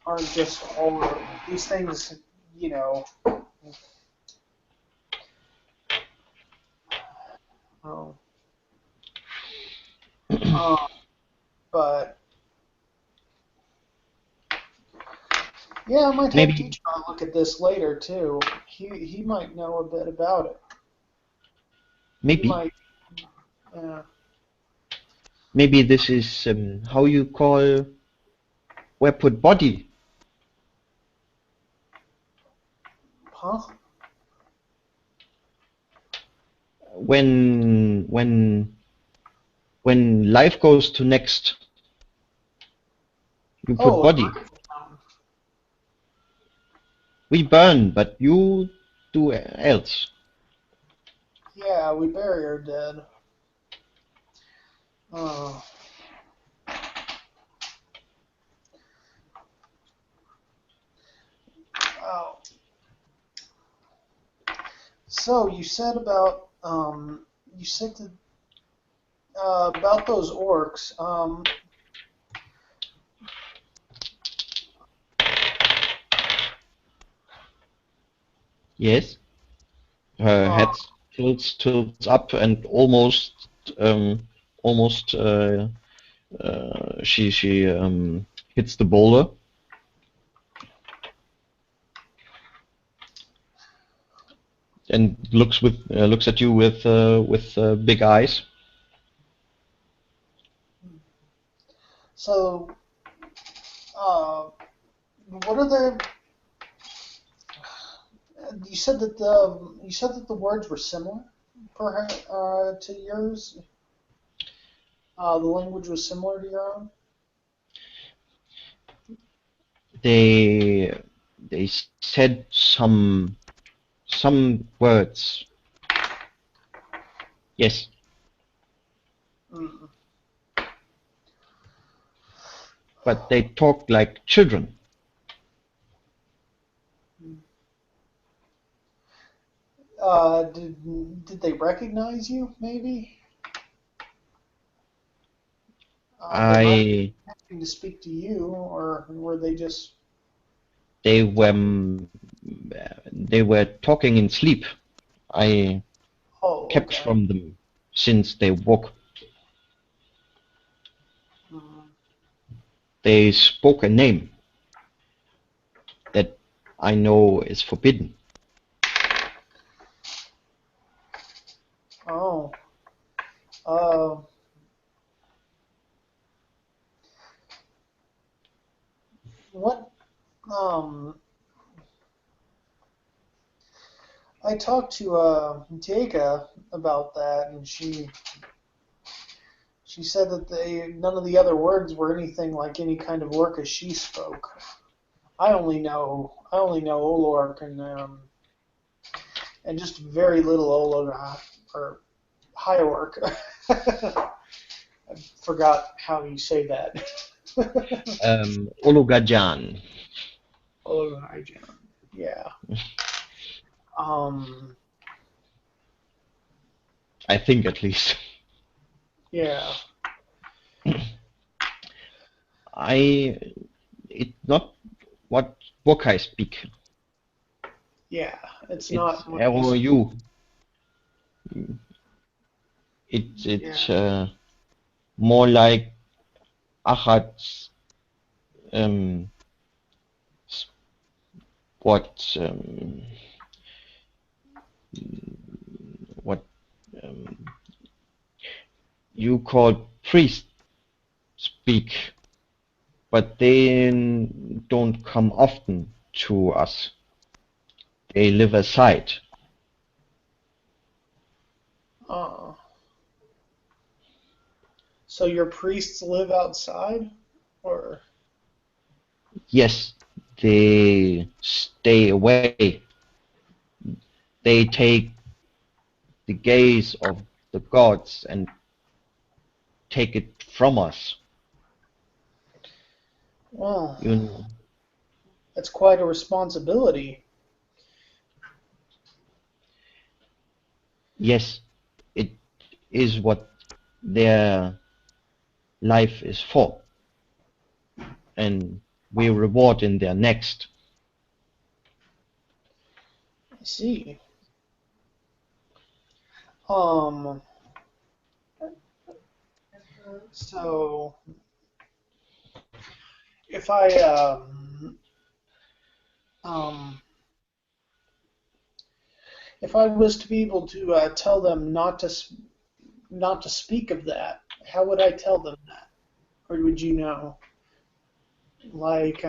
Speaker 3: aren't just all these things, but yeah, I might have to look at this later too. He might know a bit about it.
Speaker 2: Maybe.
Speaker 3: He might, yeah.
Speaker 2: maybe this is how you call where put body.
Speaker 3: Huh?
Speaker 2: When life goes to next, you put
Speaker 3: Oh,
Speaker 2: body. We burn, but you do else.
Speaker 3: yeah, we bury our dead. Oh. Oh. So you said about about those orcs.
Speaker 2: Yes. Her
Speaker 3: Uh,
Speaker 2: head tilts up and almost she hits the boulder. And looks at you with big eyes.
Speaker 3: so, what are the? You said that the words were similar, perhaps, to yours. The language was similar to your own.
Speaker 2: They said some words. Yes.
Speaker 3: Mm.
Speaker 2: But they talk like children.
Speaker 3: Did they recognize you? Maybe. They might
Speaker 2: I
Speaker 3: be asking to speak to you, or were they just?
Speaker 2: they were talking in sleep. I
Speaker 3: Oh,
Speaker 2: kept
Speaker 3: okay.
Speaker 2: from them since they woke.
Speaker 3: Mm.
Speaker 2: They spoke a name that I know is forbidden.
Speaker 3: Oh. Uh, what? I talked to Diega about that, and she said that none of the other words were anything like any kind of work as she spoke. I only know Olork and just very little Olork or High-Orc. I forgot how you say that.
Speaker 2: Olugajan.
Speaker 3: Olork, yeah. Um,
Speaker 2: I think at least.
Speaker 3: yeah.
Speaker 2: It's not what book I speak.
Speaker 3: Yeah, it's
Speaker 2: It's
Speaker 3: not what you speak.
Speaker 2: ROU.
Speaker 3: Yeah.
Speaker 2: It's more like Achat's um, what what um, you call priest speak, but they don't come often to us. They live aside.
Speaker 3: Uh, so your priests live outside, or
Speaker 2: Yes, they stay away. They take the gaze of the gods and take it from us.
Speaker 3: well,
Speaker 2: You,
Speaker 3: that's quite a responsibility.
Speaker 2: yes, it is what their life is for, and we reward in their next.
Speaker 3: I see. Um, so if I um, if I was to be able to tell them not to not to speak of that. How would I tell them that? Or would you know? Like,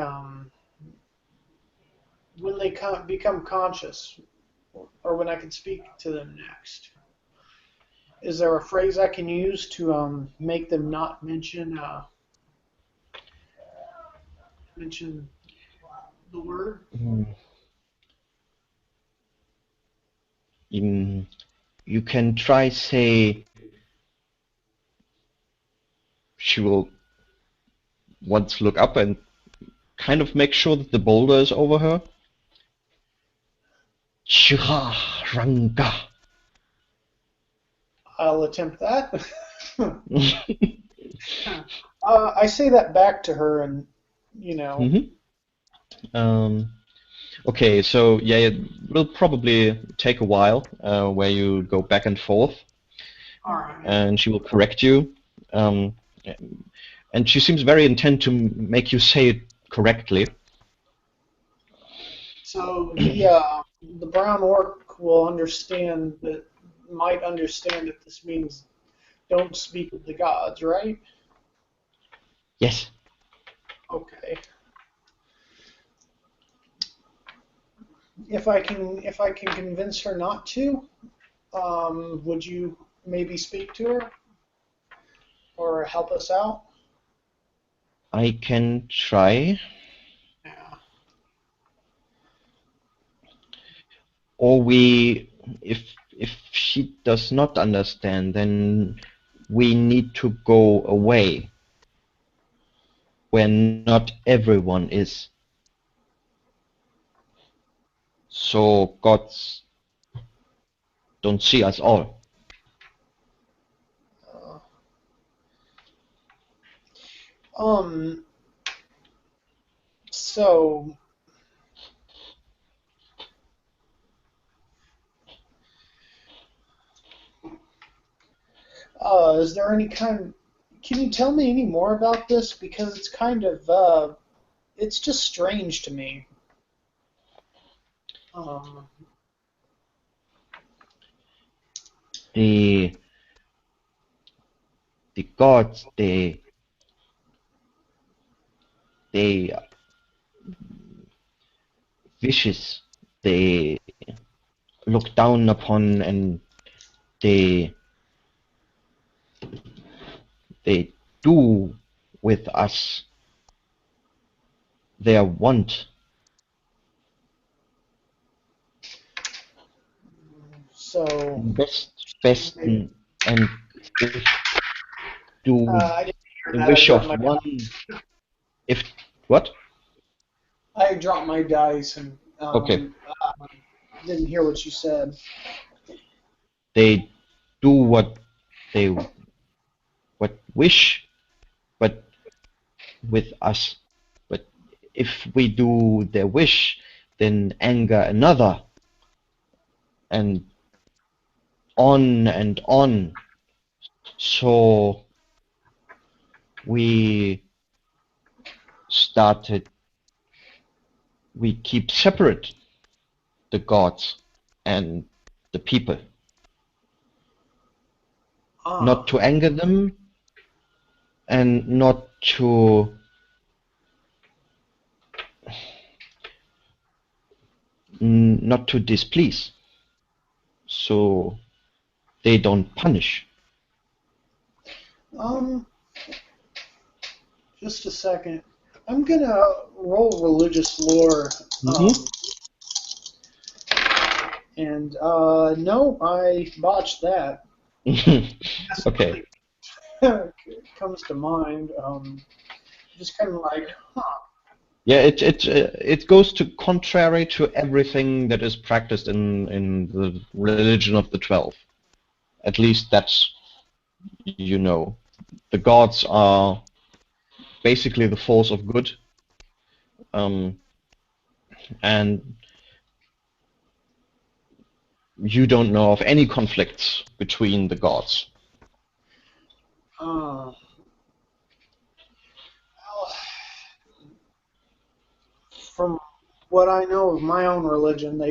Speaker 3: when they become conscious, or when I can speak to them next. Is there a phrase I can use to make them not mention the word?
Speaker 2: You can try say she will once look up and kind of make sure that the boulder is over her. Shira Ranga.
Speaker 3: I'll attempt that. I say that back to her, and you know.
Speaker 2: Okay, so yeah, it will probably take a while where you go back and forth,
Speaker 3: All right.
Speaker 2: and she will correct you. And she seems very intent to make you say it correctly.
Speaker 3: So the brown orc will understand that, might understand that this means don't speak of the gods, right?
Speaker 2: Yes.
Speaker 3: Okay. If I can convince her not to, would you maybe speak to her or help us out?
Speaker 2: I can try.
Speaker 3: Yeah.
Speaker 2: Or if she does not understand, then we need to go away where not everyone is. So gods don't see us all.
Speaker 3: So is there any kind? Can you tell me any more about this? Because it's kind of it's just strange to me.
Speaker 2: The gods they wishes they look down upon, and they do with us their want.
Speaker 3: So
Speaker 2: Best and if do
Speaker 3: I didn't hear
Speaker 2: the
Speaker 3: that.
Speaker 2: wish of one. If what?
Speaker 3: I dropped my dice and
Speaker 2: Okay.
Speaker 3: didn't hear what you said.
Speaker 2: They do what they wish, but with us. But if we do their wish, then anger another, and on and on. So we keep separate the gods and the people, not to anger them and not to displease, so they don't punish.
Speaker 3: Just a second. I'm gonna roll religious lore. And no, I botched that.
Speaker 2: Okay.
Speaker 3: Comes to mind. Just kind of like, huh.
Speaker 2: Yeah, it goes to contrary to everything that is practiced in the religion of the 12. At least that's, the gods are basically the force of good, and you don't know of any conflicts between the gods.
Speaker 3: Well, from what I know of my own religion,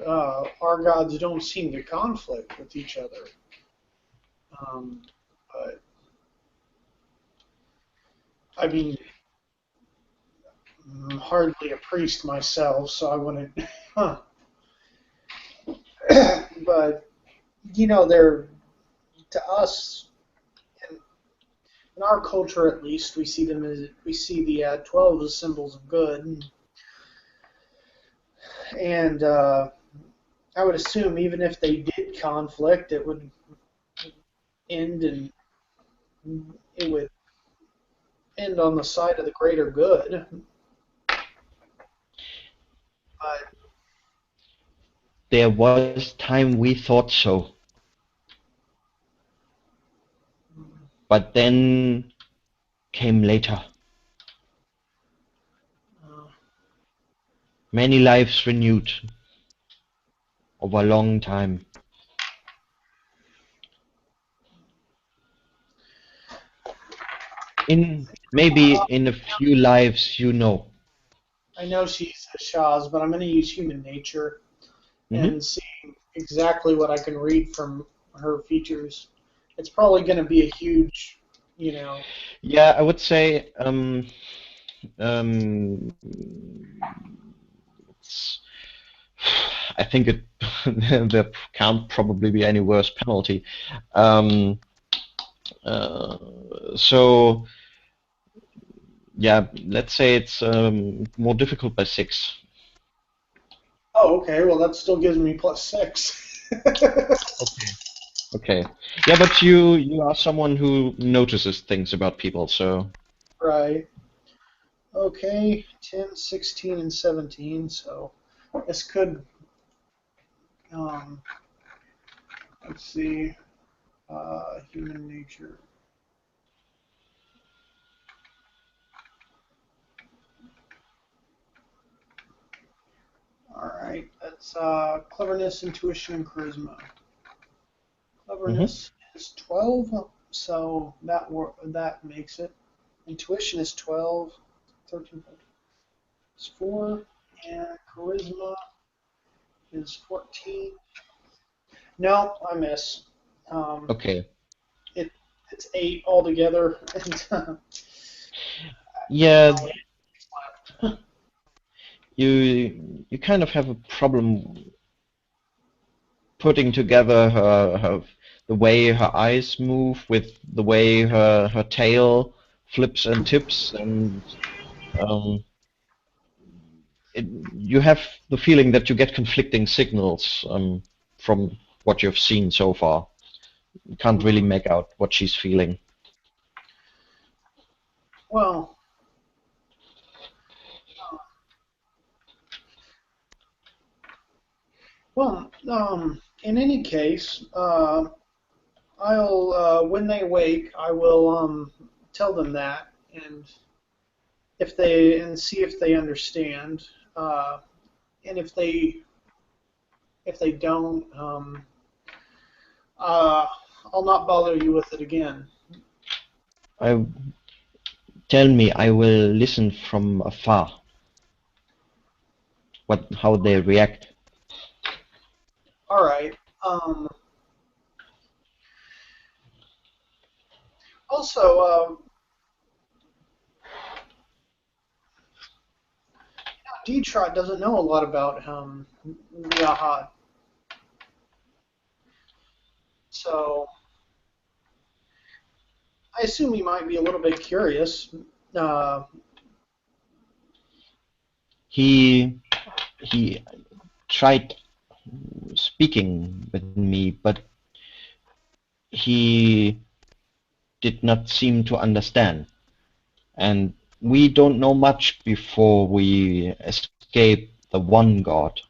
Speaker 3: our gods don't seem to conflict with each other. But I mean, I'm hardly a priest myself, so I wouldn't. Huh. But they're to us in our culture at least. We see the 12 as symbols of good, and I would assume even if they did conflict, it would end and it would end on the side of the greater good. But
Speaker 2: There was time we thought so, but then came later. Many lives renewed over a long time. Maybe in a few lives,
Speaker 3: I know she's Shaw's, but I'm going to use human nature and see exactly what I can read from her features. It's probably going to be a huge,
Speaker 2: Yeah, I would say I think there can't probably be any worse penalty. So yeah, let's say it's more difficult by 6.
Speaker 3: Oh, okay. Well, that still gives me +6.
Speaker 2: Okay. Yeah, but you are someone who notices things about people, so.
Speaker 3: Right. Okay, 10, 16, and 17. So this could, let's see, human nature. All right, that's cleverness, intuition, and charisma. Cleverness is 12, so that makes it. Intuition is 12, 13, 14 is 4, and charisma is 14. No, I miss.
Speaker 2: Okay.
Speaker 3: It's 8 altogether.
Speaker 2: Yeah, you kind of have a problem putting together the way her eyes move with the way her tail flips and tips, and you have the feeling that you get conflicting signals from what you've seen so far. You can't really make out what she's feeling.
Speaker 3: Well, in any case, I'll when they wake, I will tell them that, and see if they understand, and if they don't, I'll not bother you with it again.
Speaker 2: Tell me, I will listen from afar. How they react.
Speaker 3: All right. Also, Detrot doesn't know a lot about Yahad. So I assume he might be a little bit curious.
Speaker 2: He tried speaking with me, but he did not seem to understand. And we don't know much before we escape the one God.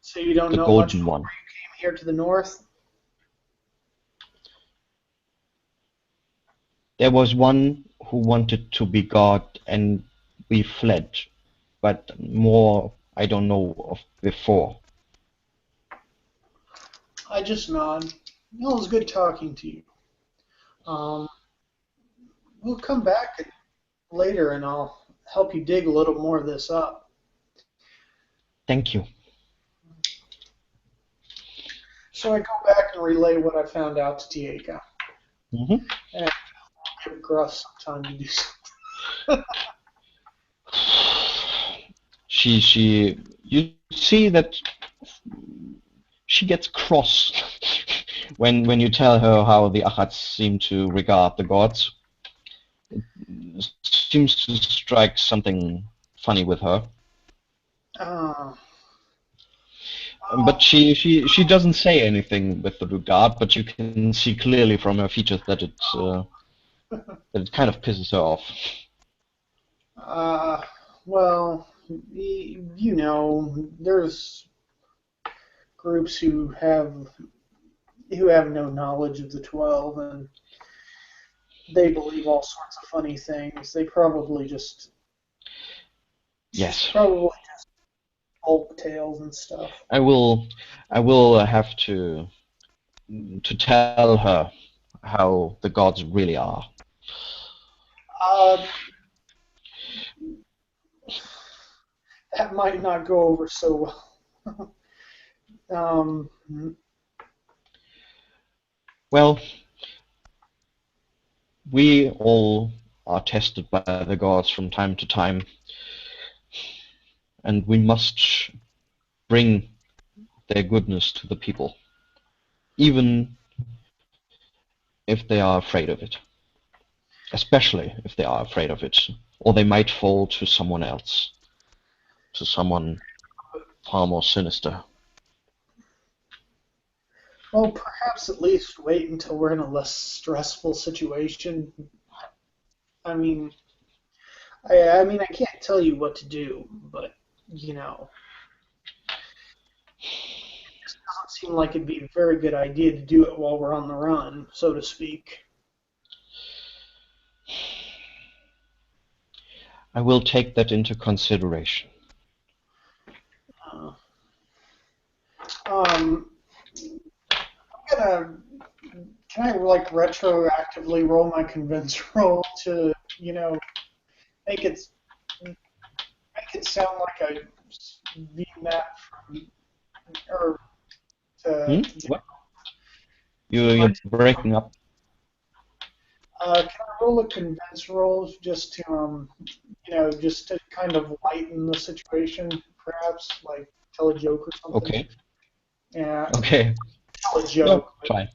Speaker 3: So you don't know much before you came here to the north?
Speaker 2: There was one who wanted to be God, and we fled. But more I don't know of before.
Speaker 3: I just nod. It was good talking to you. We'll come back later and I'll help you dig a little more of this up.
Speaker 2: Thank you.
Speaker 3: So I go back and relay what I found out to Tieka.
Speaker 2: Mm-hmm.
Speaker 3: And give Gruss some time to do something.
Speaker 2: You see that she gets cross when you tell her how the Achats seem to regard the gods. It seems to strike something funny with her. But she doesn't say anything with the regard, but you can see clearly from her features that it kind of pisses her off.
Speaker 3: Well, you know, there's groups who have no knowledge of the 12, and they believe all sorts of funny things. They probably just folk tales and stuff.
Speaker 2: I will have to tell her how the gods really are.
Speaker 3: That might not go over so well.
Speaker 2: Well, we all are tested by the gods from time to time, and we must bring their goodness to the people, even if they are afraid of it. Especially if they are afraid of it, or they might fall to someone else, to someone far more sinister.
Speaker 3: Well, perhaps at least wait until we're in a less stressful situation. I mean, I can't tell you what to do, but you know, it doesn't seem like it'd be a very good idea to do it while we're on the run, so to speak.
Speaker 2: I will take that into consideration.
Speaker 3: I'm gonna. Can I like retroactively roll my convince roll to make it sound like I beat that from or to
Speaker 2: What? You're breaking up.
Speaker 3: Can I roll a convince roll just to just to kind of lighten the situation, perhaps like tell a joke or something?
Speaker 2: Okay.
Speaker 3: Yeah.
Speaker 2: Okay.
Speaker 3: Tell a joke.
Speaker 2: No, try.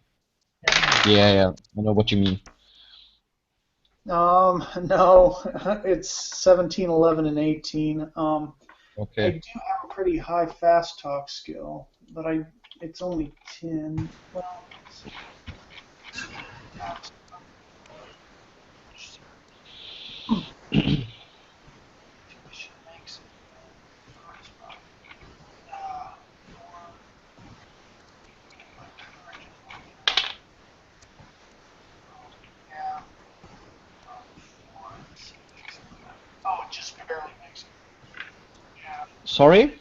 Speaker 2: Yeah, I know what you mean.
Speaker 3: No, it's 17, 11, and 18.
Speaker 2: Okay.
Speaker 3: I do have a pretty high fast talk skill, but it's only 10. Well, let's see. Oh, it just barely makes it. Yeah.
Speaker 2: Sorry?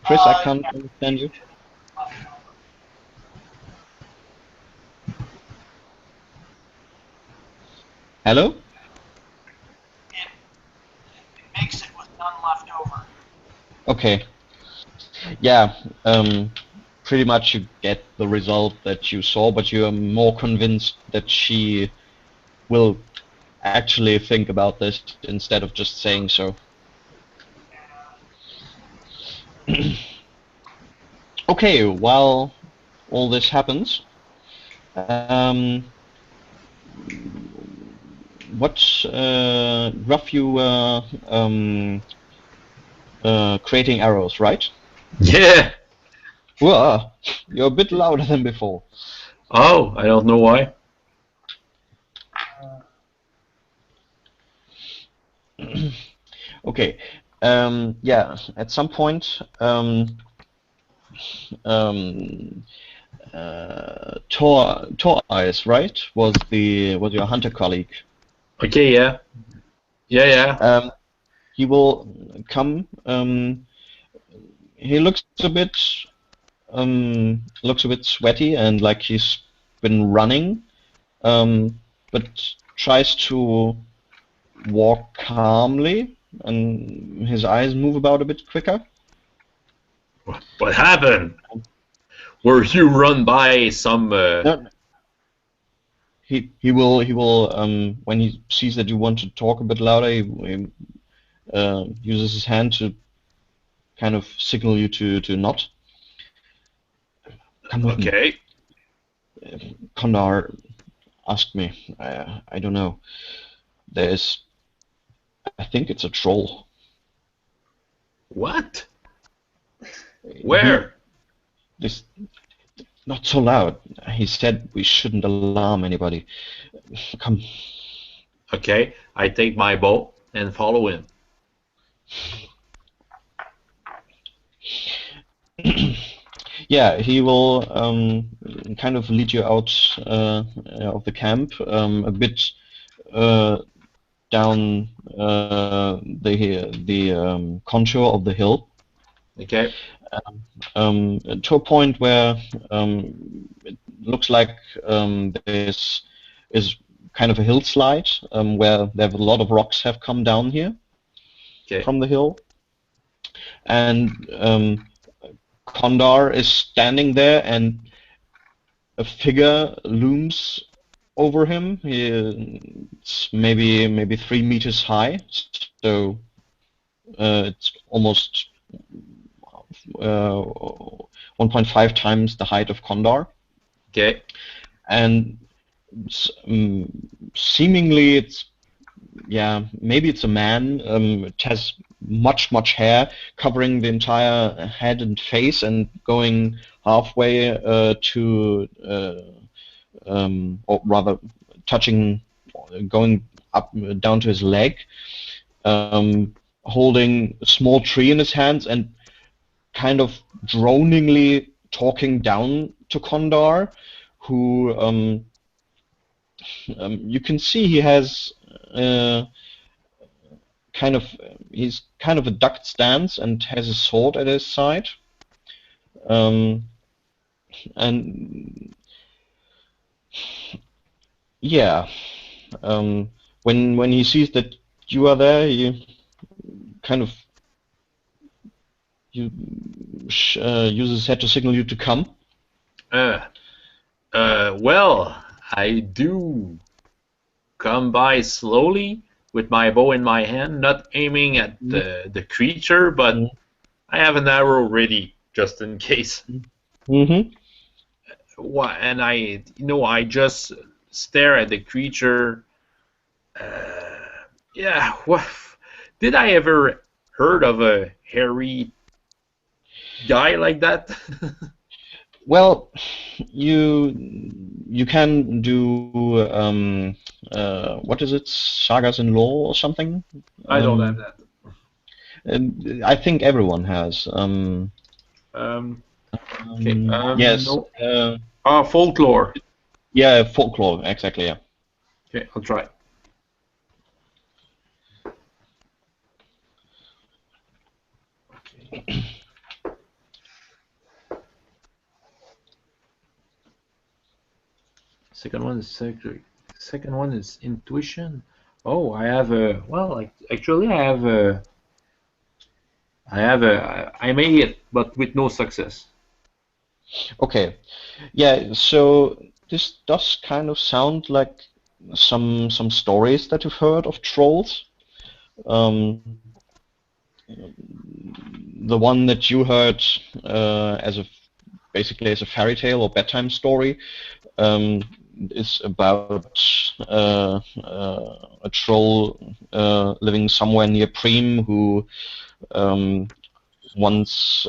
Speaker 2: Chris, I can't understand you. Hello?
Speaker 3: It makes it with none left over.
Speaker 2: Okay. Yeah, pretty much you get the result that you saw, but you are more convinced that she will actually think about this instead of just saying so. Okay, while all this happens, Gruff, you were creating arrows, right?
Speaker 1: Yeah.
Speaker 2: Whoa, you're a bit louder than before.
Speaker 1: Oh, I don't know why.
Speaker 2: Okay. Yeah. At some point, Tor Eyes, right? Was your hunter colleague?
Speaker 1: Okay. Yeah. Yeah.
Speaker 2: He will come. He looks a bit sweaty and like he's been running, but tries to walk calmly, and his eyes move about a bit quicker.
Speaker 1: What happened? Where you run by some.
Speaker 2: No, he will when he sees that you want to talk a bit louder, he uses his hand to kind of signal you to not. Come with me.
Speaker 1: Okay.
Speaker 2: Kondar asked me. I don't know. There's. I think it's a troll.
Speaker 1: What? Where?
Speaker 2: This. Not so loud. He said we shouldn't alarm anybody. Come.
Speaker 1: Okay, I take my bow and follow him.
Speaker 2: Yeah, he will kind of lead you out of the camp a bit down the contour of the hill.
Speaker 1: Okay.
Speaker 2: To a point where it looks like there's is kind of a hillside where there a lot of rocks have come down here from the hill, and Kondar is standing there, and a figure looms over him. It's maybe 3 meters high, so it's almost 1.5 times the height of Kondar.
Speaker 1: Okay.
Speaker 2: And seemingly it's maybe it's a man. It has much hair covering the entire head and face and going halfway or rather touching, going up down to his leg, holding a small tree in his hands and kind of droningly talking down to Kondar, who you can see he has he's kind of a ducked stance and has a sword at his side, and yeah, when he sees that you are there, he kind of uses his head to signal you to come.
Speaker 1: Well, I do come by slowly with my bow in my hand, not aiming at the creature, but I have an arrow ready just in case.
Speaker 2: Mm-hmm.
Speaker 1: And I just stare at the creature. What? Did I ever heard of a hairy guy like that?
Speaker 2: Well, you can do what is it, sagas in law or something?
Speaker 1: I don't have that.
Speaker 2: I think everyone has.
Speaker 1: Okay.
Speaker 2: Yes.
Speaker 1: No. Folklore.
Speaker 2: Yeah, folklore. Exactly. Yeah.
Speaker 1: Okay, I'll try. Okay. Second one is intuition. Oh, I have a actually I made it, but with no success.
Speaker 2: Okay. Yeah. So this does kind of sound like some stories that you've heard of trolls. The one that you heard basically as a fairy tale or bedtime story is about a troll living somewhere near Preem who once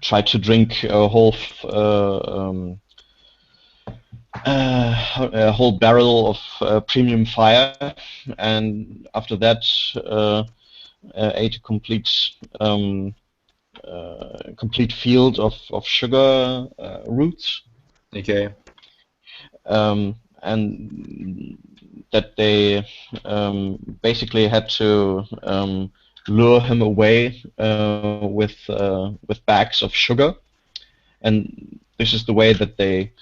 Speaker 2: tried to drink a whole barrel of premium fire, and after that ate a complete field of sugar roots.
Speaker 1: Okay.
Speaker 2: And that they basically had to lure him away with bags of sugar, and this is the way that they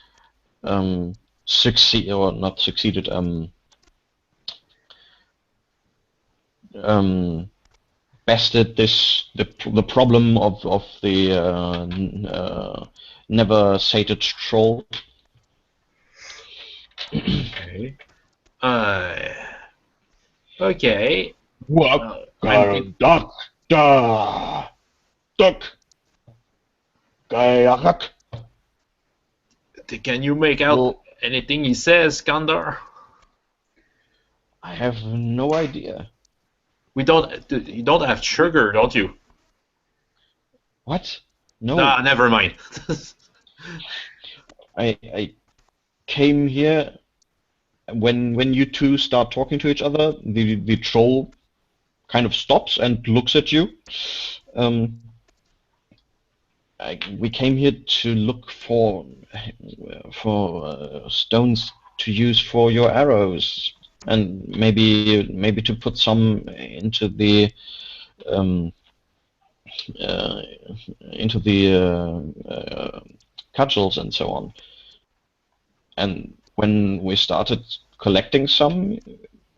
Speaker 2: bested the problem of the never sated troll.
Speaker 1: Okay. Okay.
Speaker 2: What?
Speaker 1: I'm
Speaker 2: Duck, duck, duck, duck.
Speaker 1: Can you make out
Speaker 2: Well,
Speaker 1: anything he says, Kandar?
Speaker 2: I have no idea.
Speaker 1: We don't. You don't have sugar, don't you?
Speaker 2: What? No,
Speaker 1: Nah, never mind.
Speaker 2: I came here when you two start talking to each other. The troll kind of stops and looks at you. We came here to look for stones to use for your arrows, and maybe to put some um, uh, into the cudgels and so on. And when we started collecting some,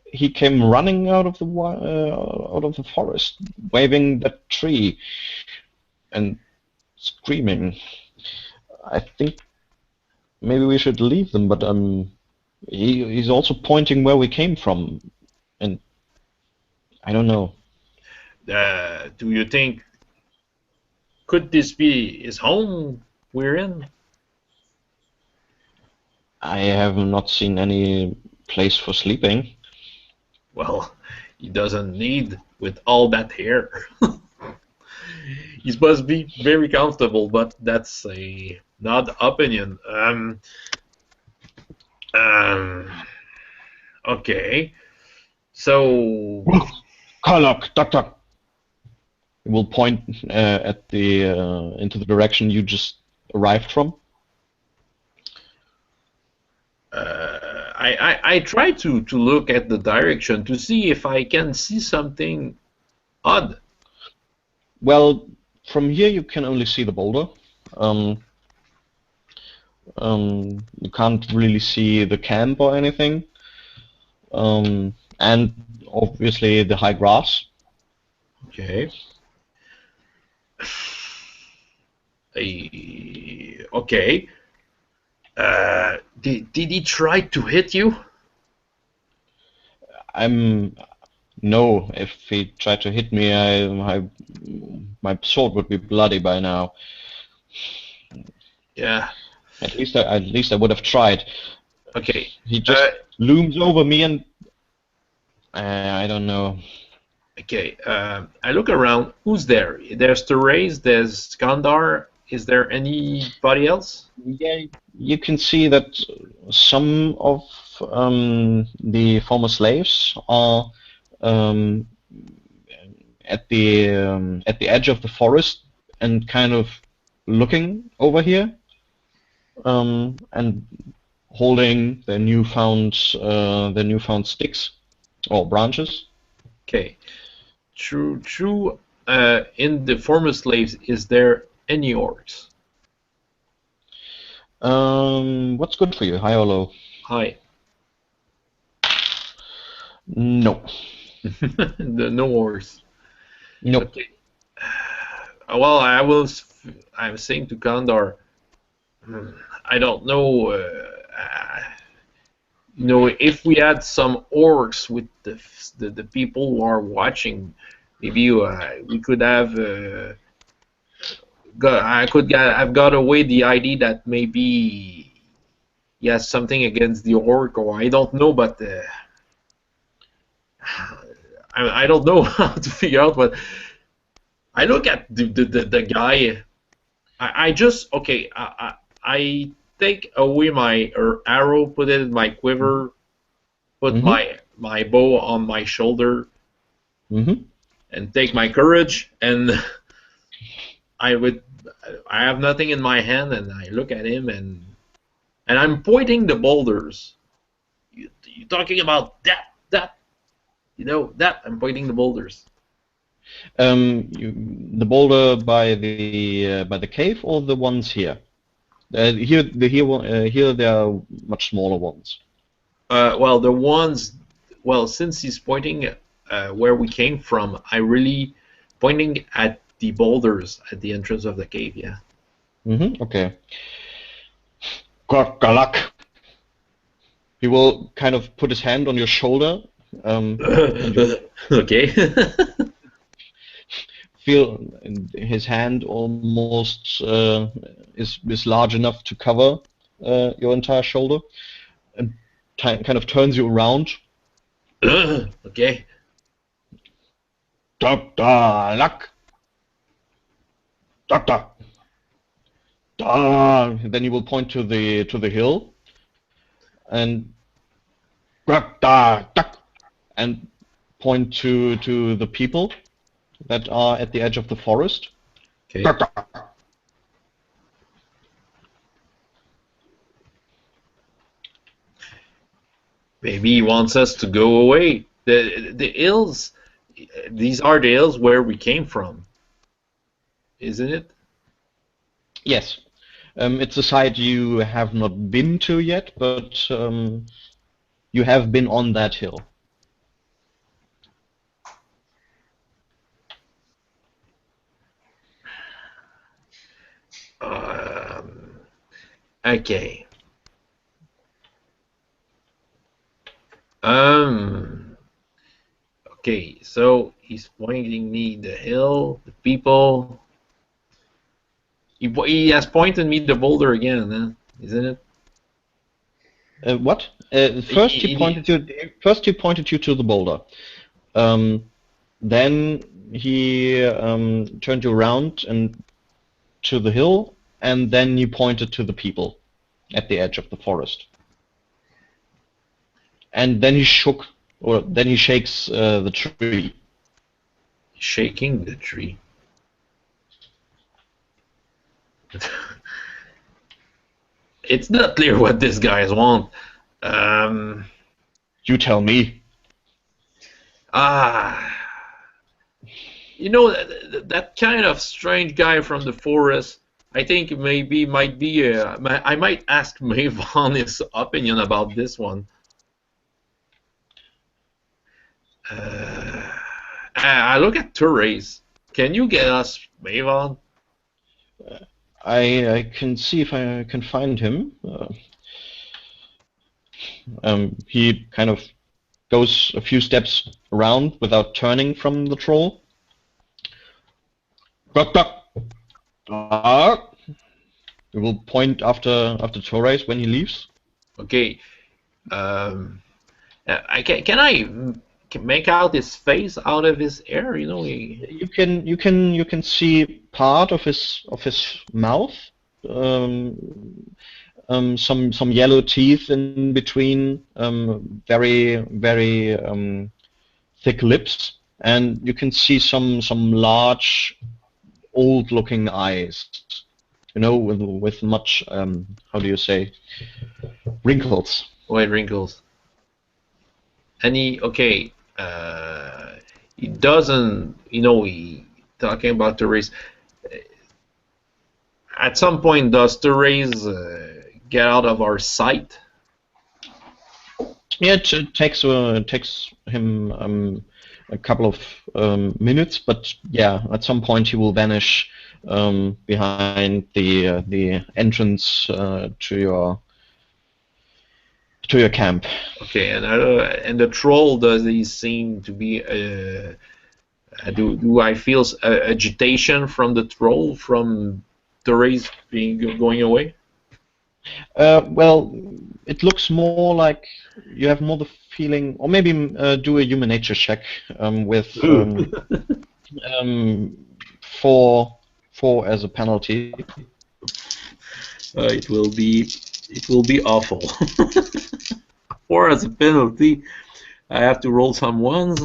Speaker 2: he came running out of the forest, waving that tree and screaming. I think maybe we should leave them, but he's also pointing where we came from, and I don't know.
Speaker 1: Do you think could this be his home we're in?
Speaker 2: I have not seen any place for sleeping.
Speaker 1: Well, he doesn't need with all that hair. He must be very comfortable, but that's a not opinion. Okay. So
Speaker 2: Karlak, duck, duck. He will point at the into the direction you just arrived from.
Speaker 1: I try to look at the direction to see if I can see something odd.
Speaker 2: Well, from here you can only see the boulder. You can't really see the camp or anything. And obviously the high grass.
Speaker 1: Okay. Okay. Did he try to hit you?
Speaker 2: No. If he tried to hit me, my sword would be bloody by now.
Speaker 1: Yeah.
Speaker 2: At least I would have tried.
Speaker 1: Okay.
Speaker 2: He just looms over me and I don't know.
Speaker 1: Okay. I look around. Who's there? There's Therese. There's Skandar. Is there anybody else?
Speaker 2: Yeah, you can see that some of the former slaves are at the edge of the forest and kind of looking over here, and holding their newfound sticks or branches.
Speaker 1: Okay. True. In the former slaves, is there any orcs?
Speaker 2: What's good for you, high or low?
Speaker 1: High.
Speaker 2: No.
Speaker 1: No orcs.
Speaker 2: Nope.
Speaker 1: Okay. Well, I'm saying to Kandar, I don't know. If we had some orcs with the people who are watching, maybe we could have. I've got away the idea that maybe he has something against the orc, or I don't know, but I don't know how to figure out. But I look at the guy. I take away my arrow, put it in my quiver, put my bow on my shoulder, and take my courage, and I have nothing in my hand, and I look at him, and I'm pointing the boulders. You talking about that? That I'm pointing the boulders.
Speaker 2: The boulder by the cave or the ones here? Here there are much smaller ones.
Speaker 1: Well, the ones. Well, since he's pointing where we came from, I really pointing at the boulders at the entrance of the cave. Yeah.
Speaker 2: Okay. Good luck. He will kind of put his hand on your shoulder, and you
Speaker 1: Okay.
Speaker 2: feel his hand almost is large enough to cover your entire shoulder, and kind of turns you around.
Speaker 1: Okay.
Speaker 2: Doctor Luck. Doctor. Then you will point to the hill, and Duck, and point to the people that are at the edge of the forest.
Speaker 1: Okay.
Speaker 2: Duck.
Speaker 1: Maybe he wants us to go away. The hills, these are the hills where we came from, isn't it?
Speaker 2: Yes. It's a site you have not been to yet, but you have been on that hill.
Speaker 1: Okay. Okay, so he's pointing me the hill, the people. He has pointed me the boulder again, huh? Isn't it?
Speaker 2: What? First he pointed you to the boulder. Then he turned you around and to the hill, and then you pointed to the people at the edge of the forest. And then he shakes the tree.
Speaker 1: Shaking the tree. It's not clear what these guys want.
Speaker 2: You tell me.
Speaker 1: You know, that kind of strange guy from the forest, I think maybe might be, I might ask Mavon his opinion about this one. I look at Therese. Can you get us Mavon?
Speaker 2: I can see if I can find him. He kind of goes a few steps around without turning from the troll. We will point after Torres when he leaves.
Speaker 1: Okay. Can I make out his face out of his hair? You know,
Speaker 2: You can see part of his mouth. Some yellow teeth in between. Very thick lips, and you can see some large, old-looking eyes. You know, with much how do you say, wrinkles.
Speaker 1: white wrinkles. And he doesn't, you know, he talking about Therese. At some point, does Therese get out of our sight?
Speaker 2: Yeah, it takes him a couple of minutes, but yeah, at some point he will vanish behind the entrance to your camp.
Speaker 1: Okay, and the troll, does he seem to be? Do I feel agitation from the troll from Therese going away?
Speaker 2: Well, it looks more like you have more the feeling, or maybe do a human nature check with 4 as a penalty.
Speaker 1: It will be awful. 4 as a penalty. I have to roll some ones.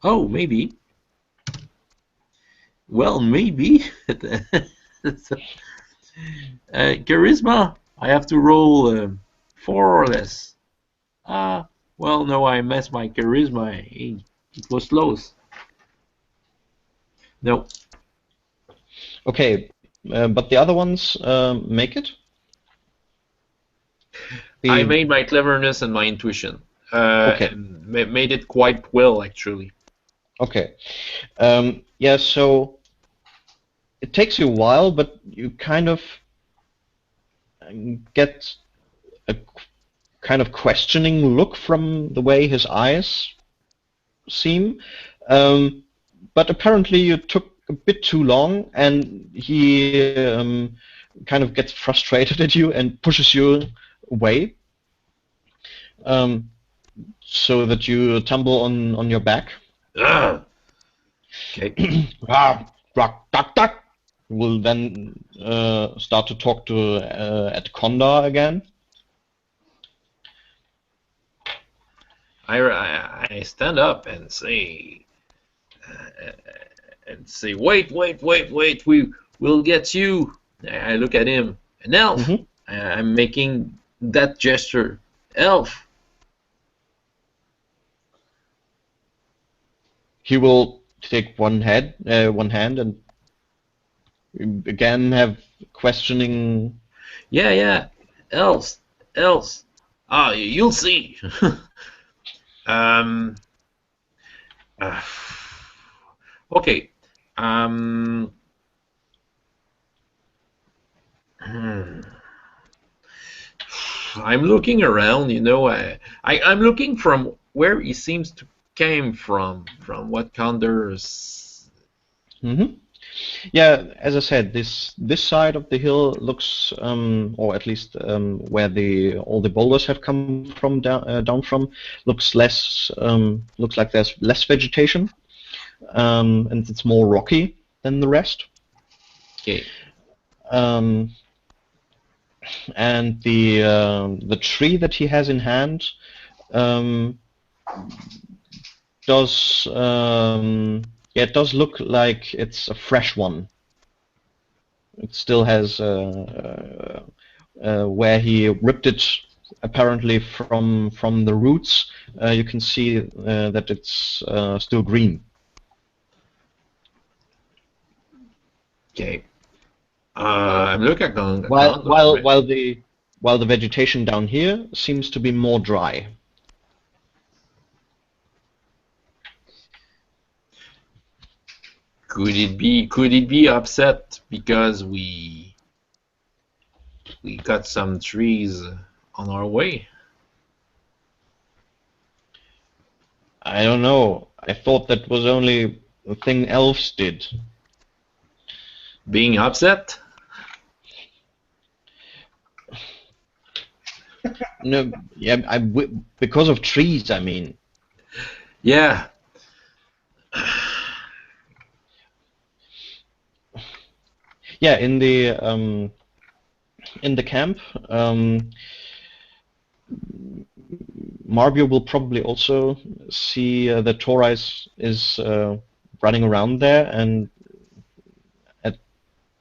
Speaker 1: Oh, maybe. Well, maybe. Charisma. I have to roll 4 or less. Well, no, I messed my charisma. It was close. No.
Speaker 2: Okay, but the other ones make it?
Speaker 1: I made my cleverness and my intuition.
Speaker 2: Okay.
Speaker 1: Made it quite well, actually.
Speaker 2: Okay. Yeah, so it takes you a while, but you kind of get a kind of questioning look from the way his eyes seem. But apparently you took a bit too long, and he kind of gets frustrated at you and pushes you away, um, so that you tumble on your back.
Speaker 1: Ah, okay.
Speaker 2: Duck, duck. Will then start to talk to at Condor again.
Speaker 1: I stand up and say, wait, wait, wait, wait. We'll get you. I look at him. An elf.
Speaker 2: Mhm.
Speaker 1: I'm making that gesture. Elf.
Speaker 2: He will take one hand, and again have questioning.
Speaker 1: Yeah, yeah. Elves. Elves. Ah, you'll see. um. uh, okay. Um. hmm. I'm looking around, I'm looking from where he seems to came from what Condor's.
Speaker 2: Mhm. Yeah, as I said, this side of the hill looks, or at least where the all the boulders have come from down from, looks like there's less vegetation, and it's more rocky than the rest.
Speaker 1: Okay.
Speaker 2: Um, and the tree that he has in hand um, does yeah, it does look like it's a fresh one. It still has where he ripped it apparently from the roots. You can see that it's still green.
Speaker 1: Okay. I'm looking at
Speaker 2: While
Speaker 1: Condor,
Speaker 2: while
Speaker 1: right?
Speaker 2: while the while the vegetation down here seems to be more dry.
Speaker 1: Could it be upset because we cut some trees on our way?
Speaker 2: I don't know. I thought that was only a thing elves did.
Speaker 1: Being upset?
Speaker 2: No, yeah, because of trees, I mean.
Speaker 1: Yeah.
Speaker 2: Yeah, in the camp, Marbio will probably also see that Torais is running around there, and at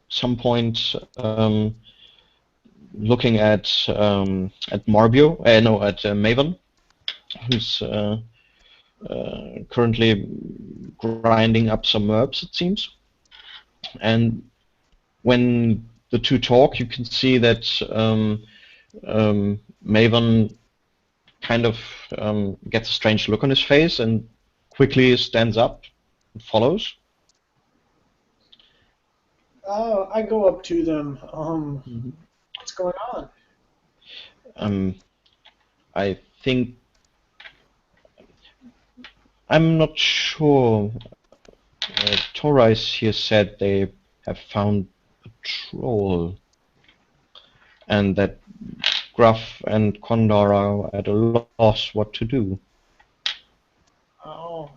Speaker 2: some point looking at Marbio, no, at Maven, who's currently grinding up some herbs, it seems. And when the two talk, you can see that Maven kind of gets a strange look on his face and quickly stands up and follows.
Speaker 3: I go up to them.
Speaker 2: Mhm.
Speaker 3: What's going on?
Speaker 2: I think I'm not sure. Torais here said they have found a troll, and that Gruff and Condor are at a loss what to do.
Speaker 3: Oh,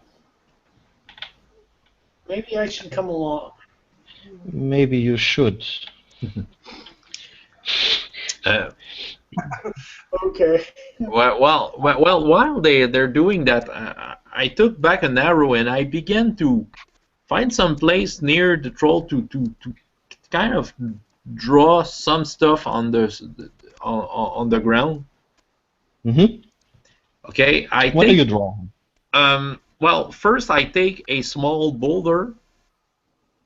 Speaker 3: maybe I should come along.
Speaker 2: Maybe you should.
Speaker 1: Uh,
Speaker 3: Okay.
Speaker 1: while they're doing that, I took back an arrow and I began to find some place near the troll to kind of draw some stuff on the ground.
Speaker 2: Hmm.
Speaker 1: Okay,
Speaker 2: What do you draw?
Speaker 1: well, first I take a small boulder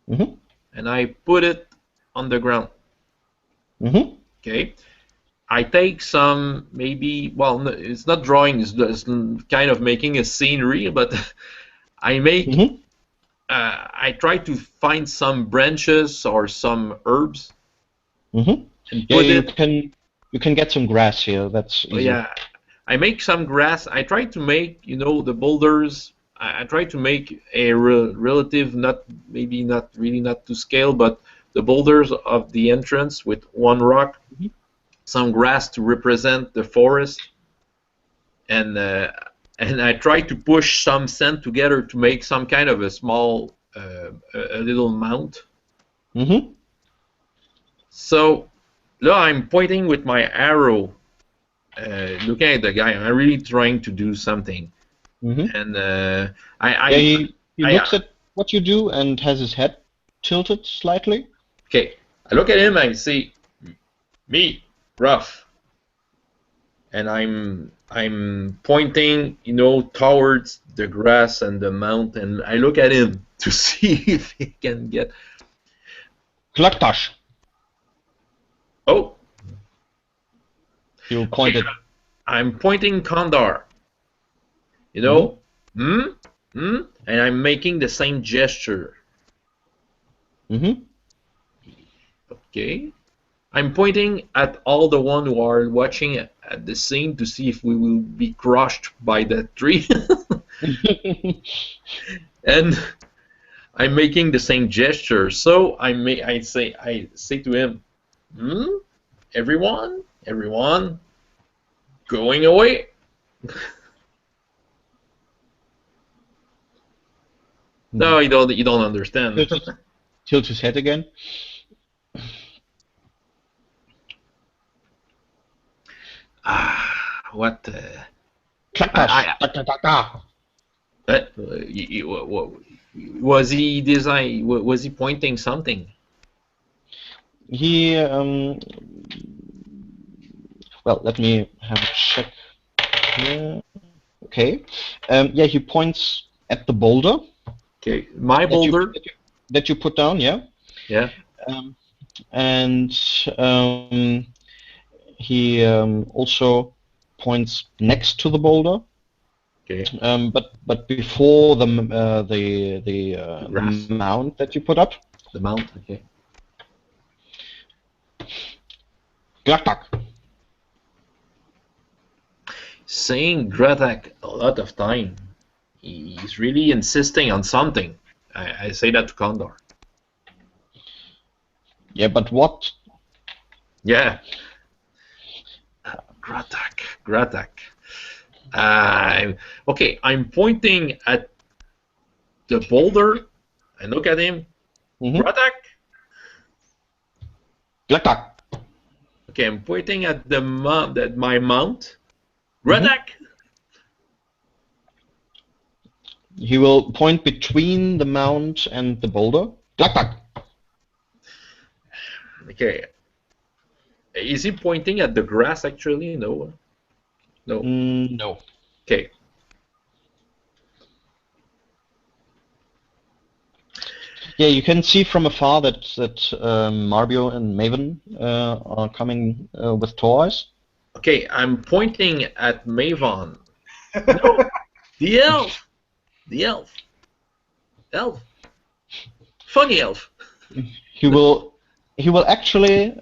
Speaker 2: Hmm.
Speaker 1: and I put it on the ground.
Speaker 2: Hmm.
Speaker 1: Okay, I take some, maybe, well, it's not drawing, it's just kind of making a scenery, but I make.
Speaker 2: Mm-hmm.
Speaker 1: I try to find some branches or some herbs
Speaker 2: Mm-hmm.
Speaker 1: and
Speaker 2: Yeah,
Speaker 1: put it.
Speaker 2: you can get some grass here. That's easy.
Speaker 1: Yeah, I make some grass. I try to make, the boulders. I try to make a relative, not maybe not really not to scale, but the boulders of the entrance with one rock,
Speaker 2: Mhm.
Speaker 1: some grass to represent the forest, and uh, and I try to push some sand together to make some kind of a small, a little mount.
Speaker 2: Mm-hmm.
Speaker 1: So, now I'm pointing with my arrow, looking at the guy. I'm really trying to do something.
Speaker 2: Mm-hmm.
Speaker 1: And
Speaker 2: Yeah,
Speaker 1: I,
Speaker 2: he looks at what you do and has his head tilted slightly.
Speaker 1: okay, I look at him. I see me, rough, and I'm pointing, towards the grass and the mountain. I look at him to see if he can get.
Speaker 2: Klaktash.
Speaker 1: Oh,
Speaker 2: You
Speaker 1: okay.
Speaker 2: pointed.
Speaker 1: I'm pointing Kandar. Hmm, hmm, and I'm making the same gesture.
Speaker 2: Mm-hmm.
Speaker 1: Okay. I'm pointing at all the one who are watching at the scene to see if we will be crushed by that tree. And I'm making the same gesture. So I say to him, everyone, going away. No, you don't understand.
Speaker 2: Tilt his head again.
Speaker 1: What?
Speaker 2: Klaktash.
Speaker 1: Was he design? Was he pointing something?
Speaker 2: He well, let me have a check here. Okay. Yeah, he points at the boulder
Speaker 1: Okay, my
Speaker 2: that you
Speaker 1: boulder.
Speaker 2: that you put down. Yeah.
Speaker 1: Yeah.
Speaker 2: Um, and he also points next to the boulder.
Speaker 1: Okay.
Speaker 2: But before the
Speaker 1: Grass.
Speaker 2: mount that you put up.
Speaker 1: The mount. Okay.
Speaker 2: Glaktak.
Speaker 1: Saying Gratak a lot of time. He's really insisting on something. I say that to Condor.
Speaker 2: Yeah, but what?
Speaker 1: Yeah. Gratak. Okay, I'm pointing at the boulder and look at him.
Speaker 2: Mm-hmm.
Speaker 1: Gratak.
Speaker 2: Glaktak.
Speaker 1: Okay, I'm pointing at my mount.
Speaker 2: Mm-hmm.
Speaker 1: Gratak.
Speaker 2: He will point between the mount and the boulder. Glaktak.
Speaker 1: Okay. Is he pointing at the grass actually? No. No.
Speaker 2: No.
Speaker 1: Okay.
Speaker 2: Yeah, you can see from afar that Marbio and Maven are coming with toys.
Speaker 1: Okay, I'm pointing at Mavon. No, the elf. The elf. Funny elf.
Speaker 2: He will actually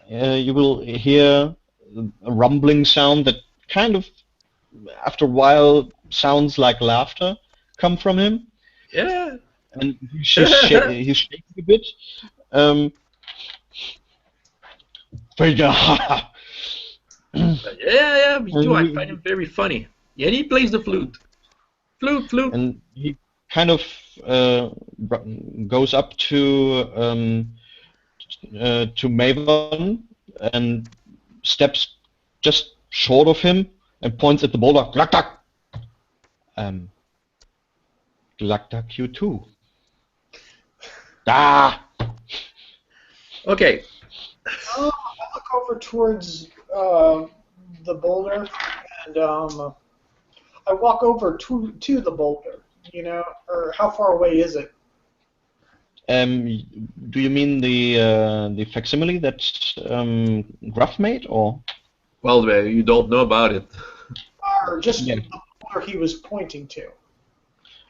Speaker 2: you will hear a rumbling sound that kind of after a while sounds like laughter come from him,
Speaker 1: Yeah.
Speaker 2: and he's shaking a bit.
Speaker 1: Yeah, me too. I find
Speaker 2: and
Speaker 1: him very funny. Yeah, and he plays the flute. Flute.
Speaker 2: and he kind of goes up to Maven and steps just short of him and points at the boulder. Glaktak. Glaktak, you too. Ah.
Speaker 1: Okay.
Speaker 3: I look over towards the boulder, and I walk over to the boulder. Or how far away is it?
Speaker 2: Do you mean the facsimile that Gruff made, or?
Speaker 1: Well, you don't know about it.
Speaker 3: Or just
Speaker 2: Yeah.
Speaker 3: the boulder he was pointing to?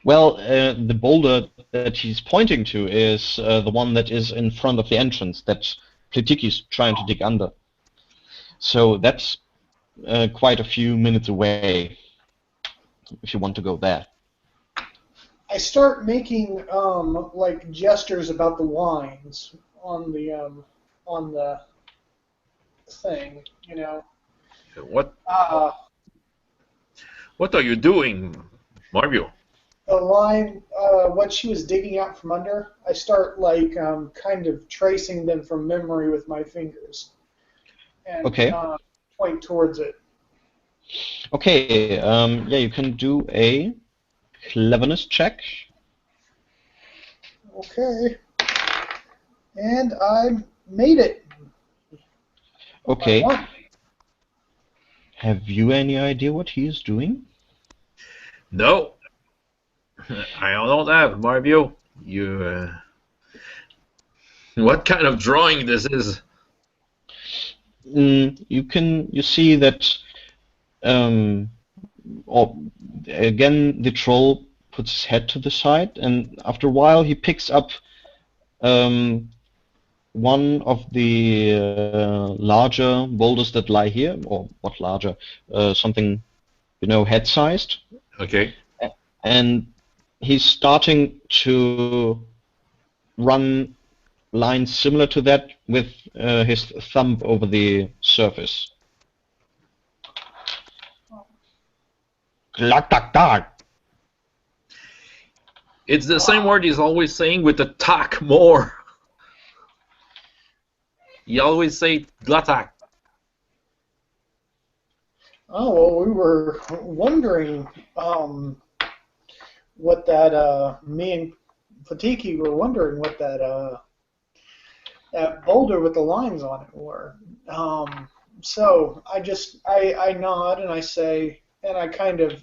Speaker 2: Well, the boulder that he's pointing to is the one that is in front of the entrance that Pletiki's trying to dig under. So that's quite a few minutes away if you want to go there.
Speaker 3: I start making like gestures about the lines on the thing, you know.
Speaker 1: What are you doing, Mario?
Speaker 3: The line, what she was digging out from under, I start like kind of tracing them from memory with my fingers, and
Speaker 2: Okay.
Speaker 3: Point towards it.
Speaker 2: Okay, yeah, you can do a cleverness check.
Speaker 3: Okay, and I made it.
Speaker 2: Okay.
Speaker 3: I won.
Speaker 2: Have you any idea what he is doing?
Speaker 1: No, I don't have, Mario. You, what kind of drawing this is?
Speaker 2: You see that, or again, the troll puts his head to the side, and after a while he picks up one of the larger boulders that lie here, or what larger, something, head-sized.
Speaker 1: Okay.
Speaker 2: And he's starting to run lines similar to that with his thumb over the surface.
Speaker 1: It's the same word he's always saying with the tak more. He always say glatak.
Speaker 3: Oh, well, we were wondering what that, me and Fatiki were wondering what that boulder with the lines on it were. So I nod and I say, and I kind of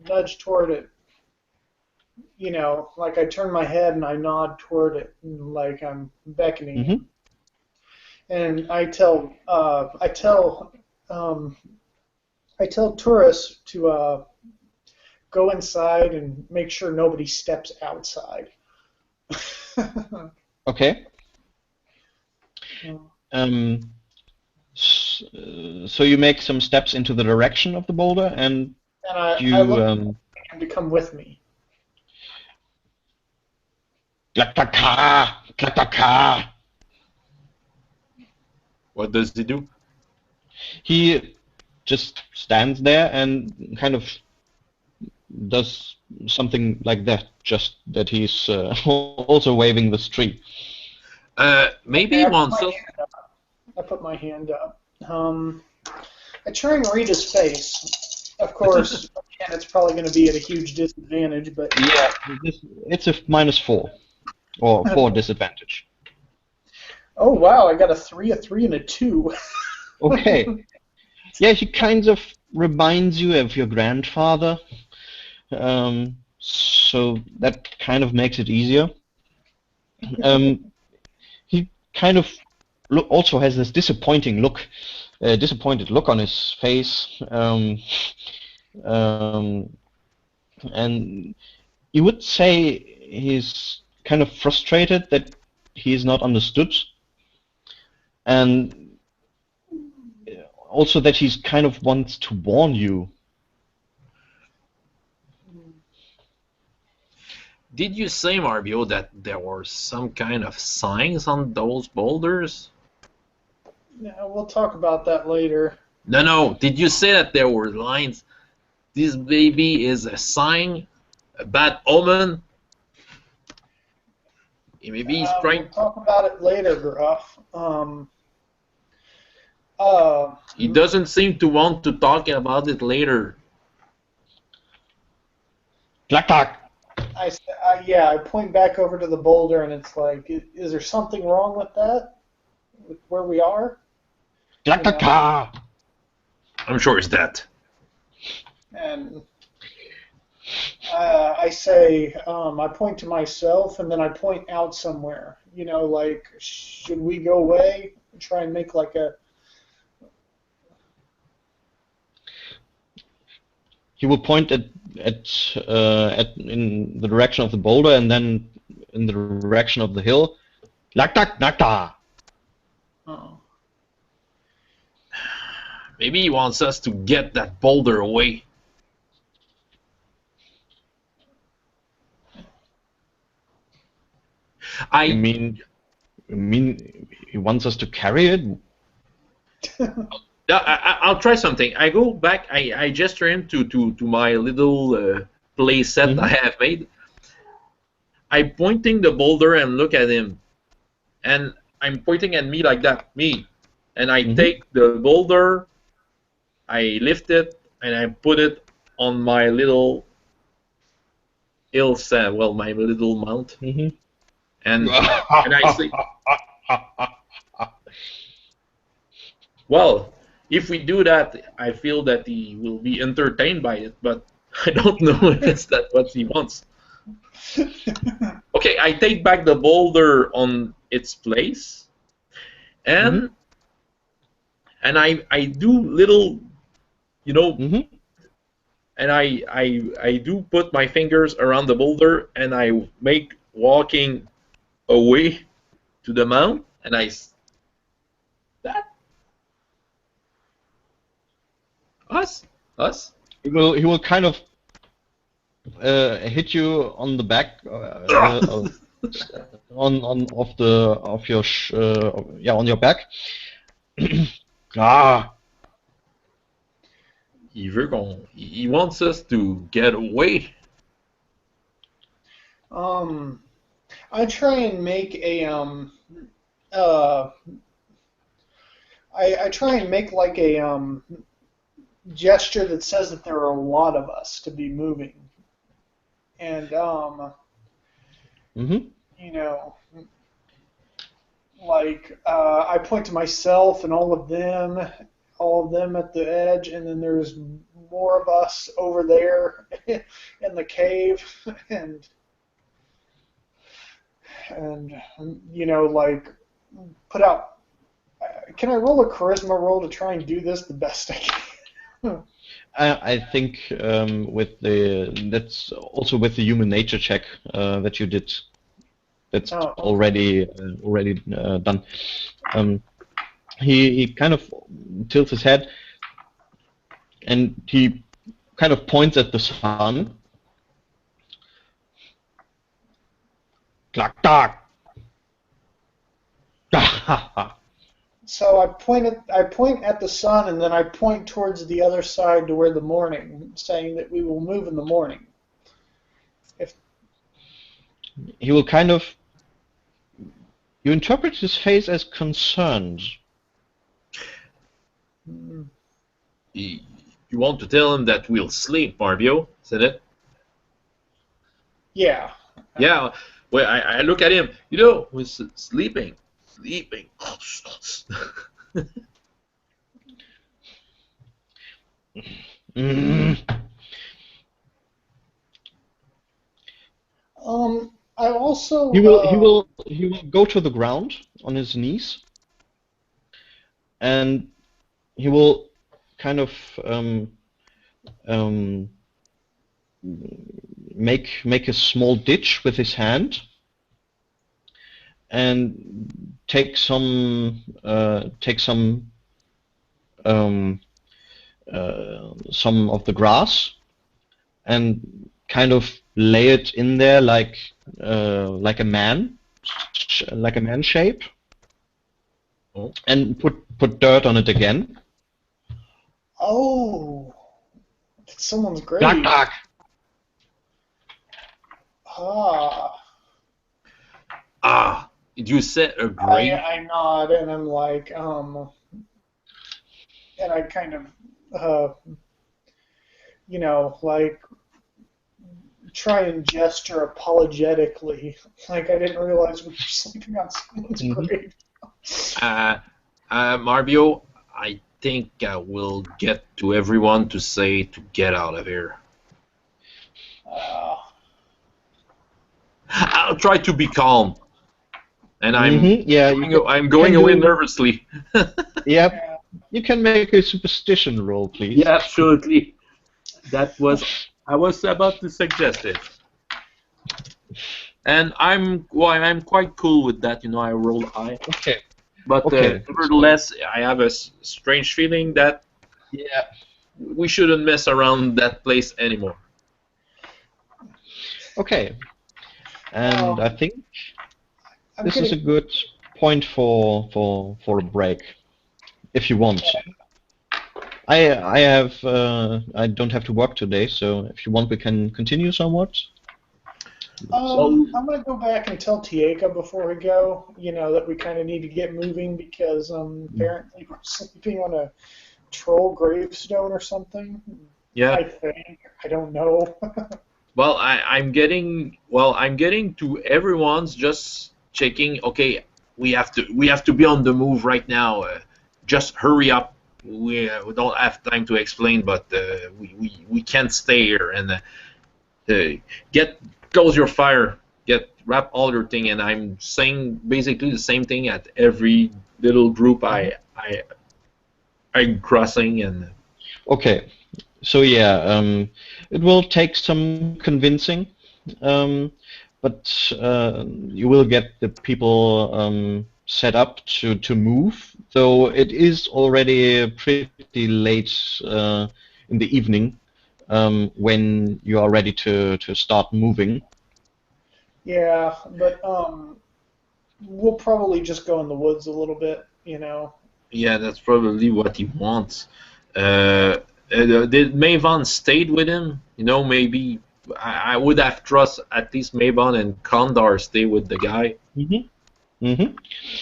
Speaker 3: nudge toward it, like I turn my head and I nod toward it, like I'm beckoning.
Speaker 2: Mm-hmm.
Speaker 3: And I tell tourists to go inside and make sure nobody steps outside.
Speaker 2: Okay. So you make some steps into the direction of the boulder, and
Speaker 3: I
Speaker 2: you
Speaker 3: look for him to come with me.
Speaker 2: Klaktaka!
Speaker 1: What does he do?
Speaker 2: He just stands there and kind of does something like that, just that he's also waving the tree.
Speaker 1: Maybe he wants us.
Speaker 3: I put my hand up. I try and read his face. Of course, again, it's probably going to be at a huge disadvantage, but
Speaker 2: Yeah, it's a -4, or 4 disadvantage.
Speaker 3: oh wow, I got a 3, a 3, and a 2.
Speaker 2: Okay. Yeah, he kind of reminds you of your grandfather, so that kind of makes it easier. He kind of also has this disappointed look on his face, and you would say he's kind of frustrated that he is not understood, and also that he's kind of wants to warn you.
Speaker 1: Did you say, Mario, that there were some kind of signs on those boulders?
Speaker 3: Yeah, we'll talk about that later.
Speaker 1: No. Did you say that there were lines? This baby is a sign, a bad omen. Maybe he's trying.
Speaker 3: We'll talk about it later, Gruff.
Speaker 1: He doesn't seem to want to talk about it later.
Speaker 2: Klack.
Speaker 3: I point back over to the boulder, and it's like, is there something wrong with that? With where we are?
Speaker 2: Klack.
Speaker 1: I'm sure it's that.
Speaker 3: And I say, I point to myself, and then I point out somewhere. Like, should we go away? Try and make like a...
Speaker 2: He will point at in the direction of the boulder and then in the direction of the hill. Laktak nakta.
Speaker 3: Oh.
Speaker 1: Maybe he wants us to get that boulder away.
Speaker 2: You mean he wants us to carry it?
Speaker 1: I'll try something. I go back. I gesture him to my little play set I have made. I'm pointing the boulder and look at him, and I'm pointing at me like that, me, and I take the boulder, I lift it, and I put it on my little hillside. Well, my little mount, and I say, well, if we do that, I feel that he will be entertained by it, but I don't know if it's that what he wants. Okay, I take back the boulder on its place, and I do little, you know, and I do put my fingers around the boulder, and I make walking away to the mount, and that. Us?
Speaker 2: He will kind of hit you on the back, on your back.
Speaker 1: He wants us to get away.
Speaker 3: I try and make a I try and make like a gesture that says that there are a lot of us to be moving, and you know, like I point to myself and all of them at the edge, and then there's more of us over there in the cave, and you know, like put out. Can I roll a charisma roll to try and do this the best I can?
Speaker 2: I think that's also with the human nature check that you did. That's already done. He kind of tilts his head and he kind of points at the sun. Clack tack.
Speaker 3: So I point at the sun, and then I point towards the other side to where the morning, saying that we will move in the morning.
Speaker 2: He will kind of. You interpret his face as concerned.
Speaker 1: You want to tell him that we'll sleep, Marbio, isn't it?
Speaker 3: Yeah.
Speaker 1: Yeah. Well, I look at him. You know, we're sleeping.
Speaker 3: I also
Speaker 2: he will go to the ground on his knees, and he will kind of make a small ditch with his hand and take some of the grass and kind of lay it in there like a man shape, and put dirt on it again.
Speaker 3: Oh, it's someone's grave.
Speaker 2: Knock, knock.
Speaker 1: You said a grave?
Speaker 3: I nod and I'm like, and I kind of, you know, like, try and gesture apologetically, like I didn't realize we were sleeping on someone's grave.
Speaker 1: Marbio, I think we'll get to everyone to say to get out of here. I'll try to be calm. And I'm going away nervously.
Speaker 2: Yep. You can make a superstition roll, please.
Speaker 1: Yeah, absolutely. That was I was about to suggest it. And I'm quite cool with that, you know. I roll high,
Speaker 2: Okay.
Speaker 1: but
Speaker 2: Okay.
Speaker 1: nevertheless, I have a strange feeling that
Speaker 2: Yeah.
Speaker 1: we shouldn't mess around that place anymore.
Speaker 2: Okay. And I think
Speaker 3: I'm
Speaker 2: this is a
Speaker 3: gonna.
Speaker 2: good point for a break, if you want. I don't have to work today, so if you want, we can continue somewhat.
Speaker 3: I'm gonna go back and tell Tieka before we go. You know that we kind of need to get moving because apparently we're sleeping on a troll gravestone or something.
Speaker 1: Yeah.
Speaker 3: I think. I don't know.
Speaker 1: Well, I'm getting to everyone's just checking. Okay, we have to be on the move right now. Just hurry up. We don't have time to explain, but we can't stay here. And get close your fire. Get wrap all your thing. And I'm saying basically the same thing at every little group I'm crossing. And
Speaker 2: Okay. So yeah, it will take some convincing, but you will get the people set up to move. Though it is already pretty late in the evening when you are ready to start moving.
Speaker 3: Yeah, but we'll probably just go in the woods a little bit. You know.
Speaker 1: yeah, that's probably what he wants. Did Mavon stayed with him? You know, maybe I would have trust at least Mavon and Kondar stay with the guy.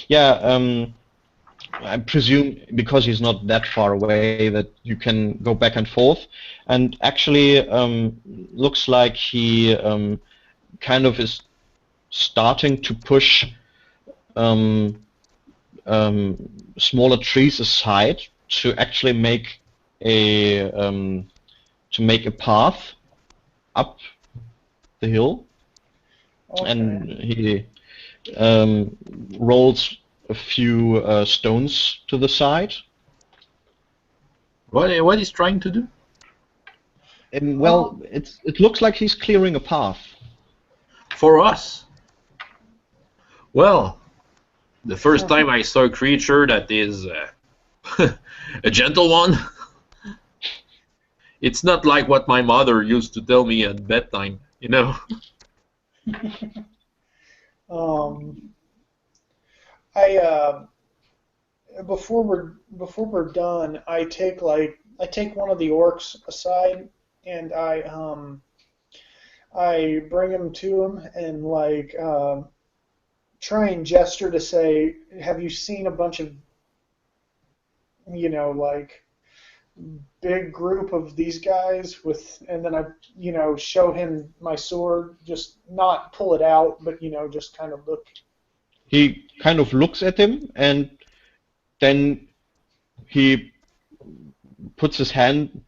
Speaker 2: Yeah, I presume because he's not that far away that you can go back and forth, and actually looks like he kind of is starting to push um, smaller trees aside to actually make a path up the hill,
Speaker 3: Okay.
Speaker 2: and he rolls a few stones to the side.
Speaker 1: What he's trying to do?
Speaker 2: And well, it looks like he's clearing a path.
Speaker 1: For us? Well, the first time I saw a creature that is a gentle one, it's not like what my mother used to tell me at bedtime, you know.
Speaker 3: I before we're done, I take one of the orcs aside and I bring him to him and try and gesture to say, have you seen a bunch of big group of these guys with, and then I show him my sword, just not pull it out, but just kind of look.
Speaker 2: He kind of looks at him, and then he puts his hand,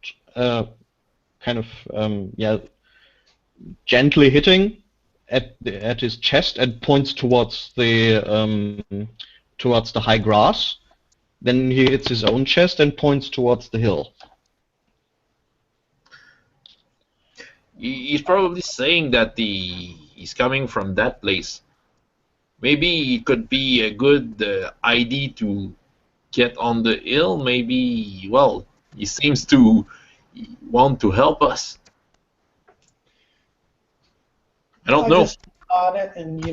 Speaker 2: gently hitting at his chest, and points towards the high grass. Then he hits his own chest and points towards the hill.
Speaker 1: He's probably saying that he's coming from that place. Maybe it could be a good idea to get on the hill. Maybe, well, he seems to want to help us. I don't know.
Speaker 3: I just on it and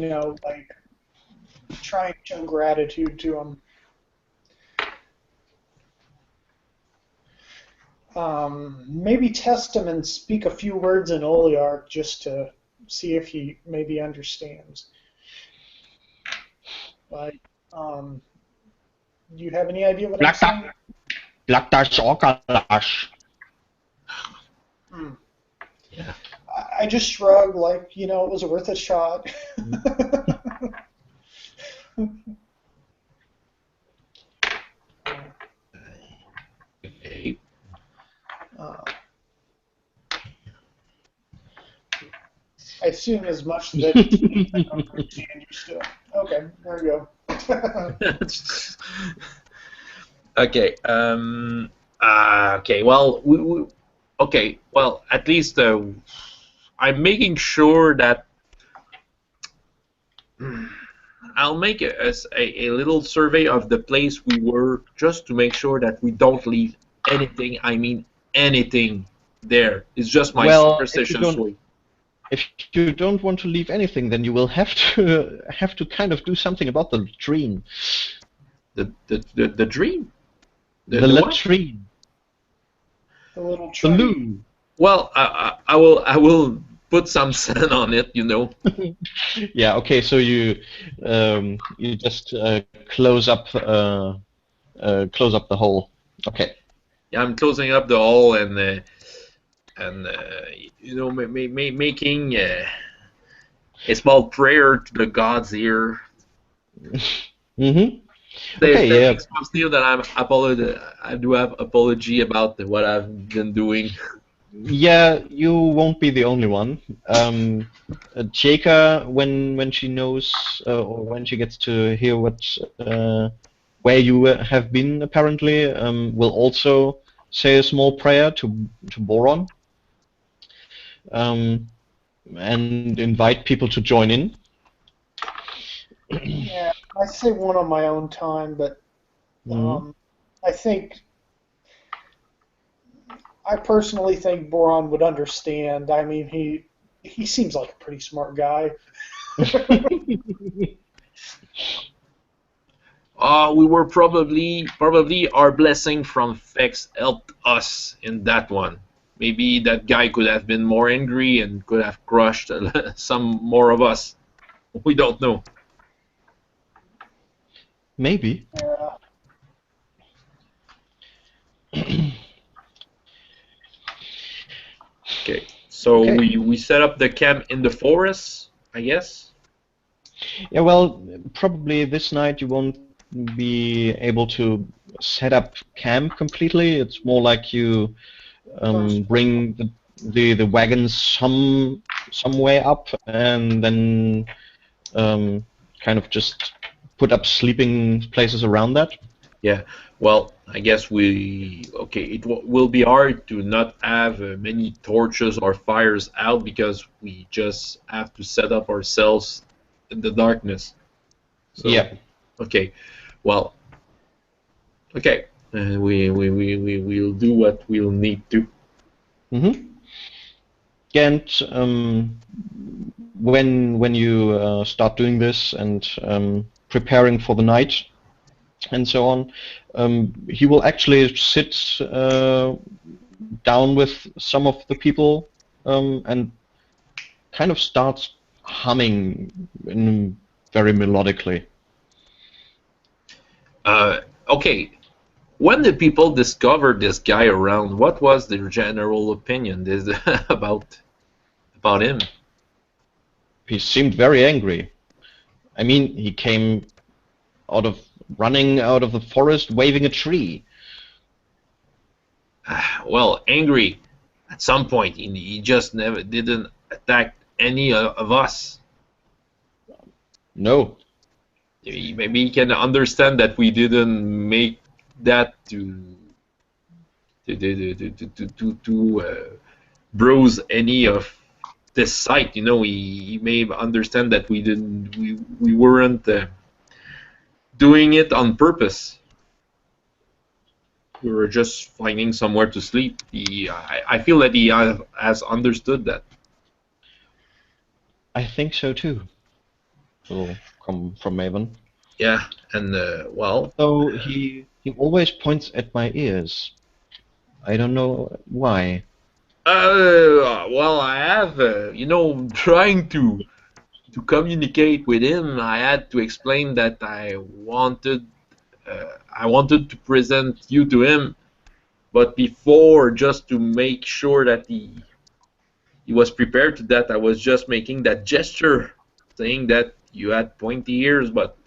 Speaker 3: try and show gratitude to him. Maybe test him and speak a few words in Oliarch just to see if he maybe understands. But do you have any idea what I'm saying?
Speaker 1: Yeah.
Speaker 3: I just shrug like, it was worth a shot.
Speaker 1: Okay.
Speaker 3: I assume as much that I don't understand you still. Okay, there we go.
Speaker 1: Okay. Okay. Well, Okay, well, at least I'm making sure that I'll make a little survey of the place we were just to make sure that we don't leave anything. I mean anything there. It's just my
Speaker 2: Well,
Speaker 1: superstitious way.
Speaker 2: if you don't want to leave anything, then you will have to kind of do something about the latrine.
Speaker 1: The dream.
Speaker 2: The
Speaker 1: The what?
Speaker 2: latrine.
Speaker 3: The little
Speaker 2: The
Speaker 3: tree.
Speaker 2: loo.
Speaker 1: Well, I will put some sand on it.
Speaker 2: Yeah. Okay. So you just close up the hole. Okay.
Speaker 1: Yeah, I'm closing up the hole and making a small prayer to the gods here.
Speaker 2: Mm-hmm.
Speaker 1: They
Speaker 2: Okay. Yeah.
Speaker 1: expose Neil that I do have apology about what I've been doing.
Speaker 2: Yeah. You won't be the only one. Jaka, when she knows or when she gets to hear where you have been apparently, will also say a small prayer to Boron, um, and invite people to join in.
Speaker 3: Yeah, I say one on my own time, but
Speaker 2: Mhm.
Speaker 3: I personally think Boron would understand. I mean, he seems like a pretty smart guy.
Speaker 1: We were probably our blessing from Fex helped us in that one. Maybe that guy could have been more angry and could have crushed some more of us. We don't know.
Speaker 2: Maybe.
Speaker 3: Yeah.
Speaker 1: Okay, so
Speaker 2: Okay.
Speaker 1: we set up the camp in the forest, I guess.
Speaker 2: Yeah, well, probably this night you won't be able to set up camp completely. It's more like you
Speaker 3: First,
Speaker 2: bring the wagons some way up and then kind of just put up sleeping places around that.
Speaker 1: Yeah. Well, I guess okay. Will be hard to not have many torches or fires out because we just have to set up ourselves in the darkness. So,
Speaker 2: Yeah.
Speaker 1: okay. Well, okay. We'll do what we'll need to.
Speaker 2: Mm-hmm. And when you start doing this and preparing for the night and so on, he will actually sit down with some of the people and kind of starts humming very melodically.
Speaker 1: Okay. When the people discovered this guy around, what was their general opinion about him?
Speaker 2: He seemed very angry. I mean, he came running out of the forest waving a tree.
Speaker 1: Well, angry. At some point, he just never didn't attack any of us.
Speaker 2: No.
Speaker 1: Maybe he can understand that we didn't make that to bruise any of this site. He may understand that we weren't doing it on purpose. We were just finding somewhere to sleep. I feel that he has understood that.
Speaker 2: I think so too. Will come from Maven.
Speaker 1: Yeah, and well,
Speaker 2: So he always points at my ears. I don't know why.
Speaker 1: well, I have, trying to communicate with him. I had to explain that I wanted to present you to him, but before, just to make sure that he was prepared to that, I was just making that gesture, saying that you had pointy ears, but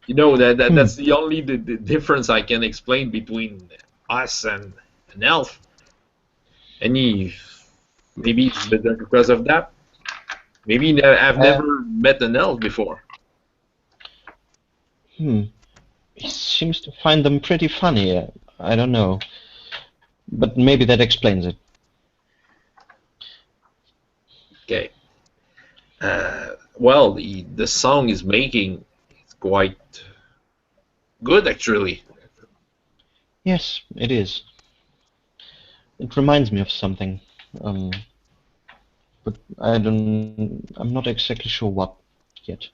Speaker 1: that's the only the difference I can explain between us and an elf. Any maybe it's because of that. Maybe I've
Speaker 2: Uh,
Speaker 1: never met an elf before.
Speaker 2: He seems to find them pretty funny. I don't know. but maybe that explains it.
Speaker 1: Okay. Well, the song is making is quite good, actually.
Speaker 2: Yes, it is. It reminds me of something, but I'm not exactly sure what yet.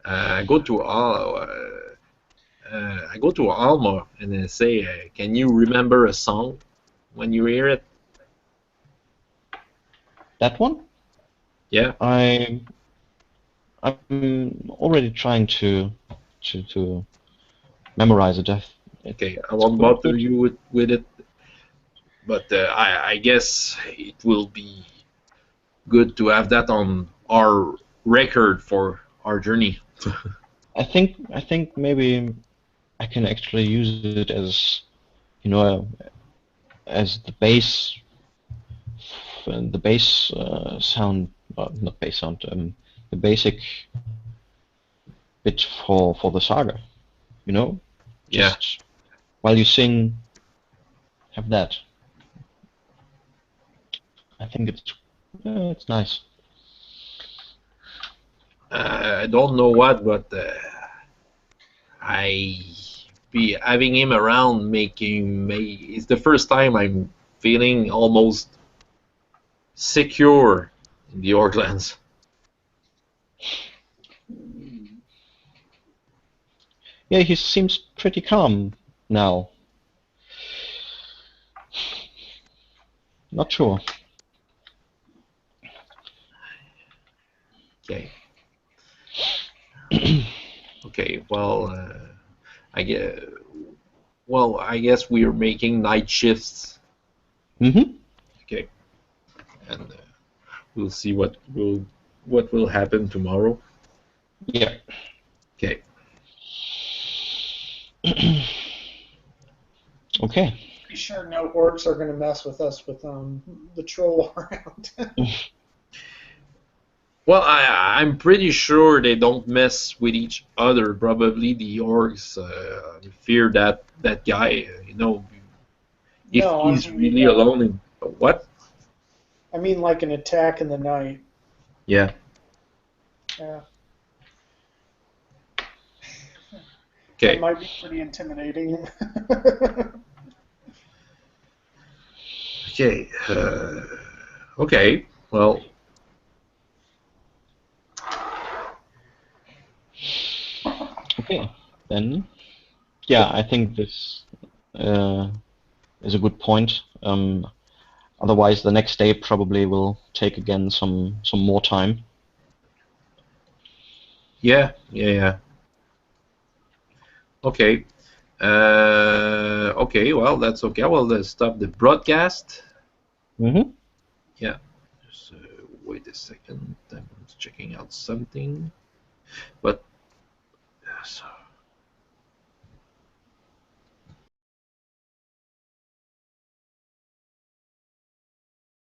Speaker 1: I go to Alma and I say, "Can you remember a song when you hear it?"
Speaker 2: That one?
Speaker 1: Yeah.
Speaker 2: I'm already trying to memorize it.
Speaker 1: Okay. I
Speaker 2: It's
Speaker 1: won't
Speaker 2: pretty
Speaker 1: bother
Speaker 2: good.
Speaker 1: you with it, but I guess it will be good to have that on our record for our journey.
Speaker 2: I think maybe I can actually use it as, you know, as the bass sound, not bass sound, the basic bit for the saga. You know,
Speaker 1: Yeah.
Speaker 2: just while you sing, have that. I think it's nice.
Speaker 1: I don't know what, but I be having him around making me. It's the first time I'm feeling almost secure in the Orklands.
Speaker 2: Yeah, he seems pretty calm now. Not sure.
Speaker 1: Okay. Okay. Well, I guess. Well, I guess we are making night shifts.
Speaker 2: Mm-hmm.
Speaker 1: Okay, and we'll see what will happen tomorrow.
Speaker 2: Yeah.
Speaker 1: Okay.
Speaker 2: Okay.
Speaker 3: Pretty sure no orcs are going to mess with us with the troll around.
Speaker 1: Well, I'm pretty sure they don't mess with each other. Probably the orcs fear that guy. If
Speaker 3: No,
Speaker 1: he's really alone in what?
Speaker 3: I mean like an attack in the night.
Speaker 1: Yeah.
Speaker 3: Yeah, that
Speaker 1: Okay.
Speaker 3: might be pretty intimidating.
Speaker 1: Okay. Okay. Well.
Speaker 2: Okay. Then, yeah, I think this uh, is a good point. Otherwise, the next day probably will take again some more time.
Speaker 1: Yeah. Yeah. Yeah. Okay. Okay. Well, that's okay. Well, let's stop the broadcast.
Speaker 2: Mm-hmm.
Speaker 1: Yeah. Just wait a second. I'm checking out something. But so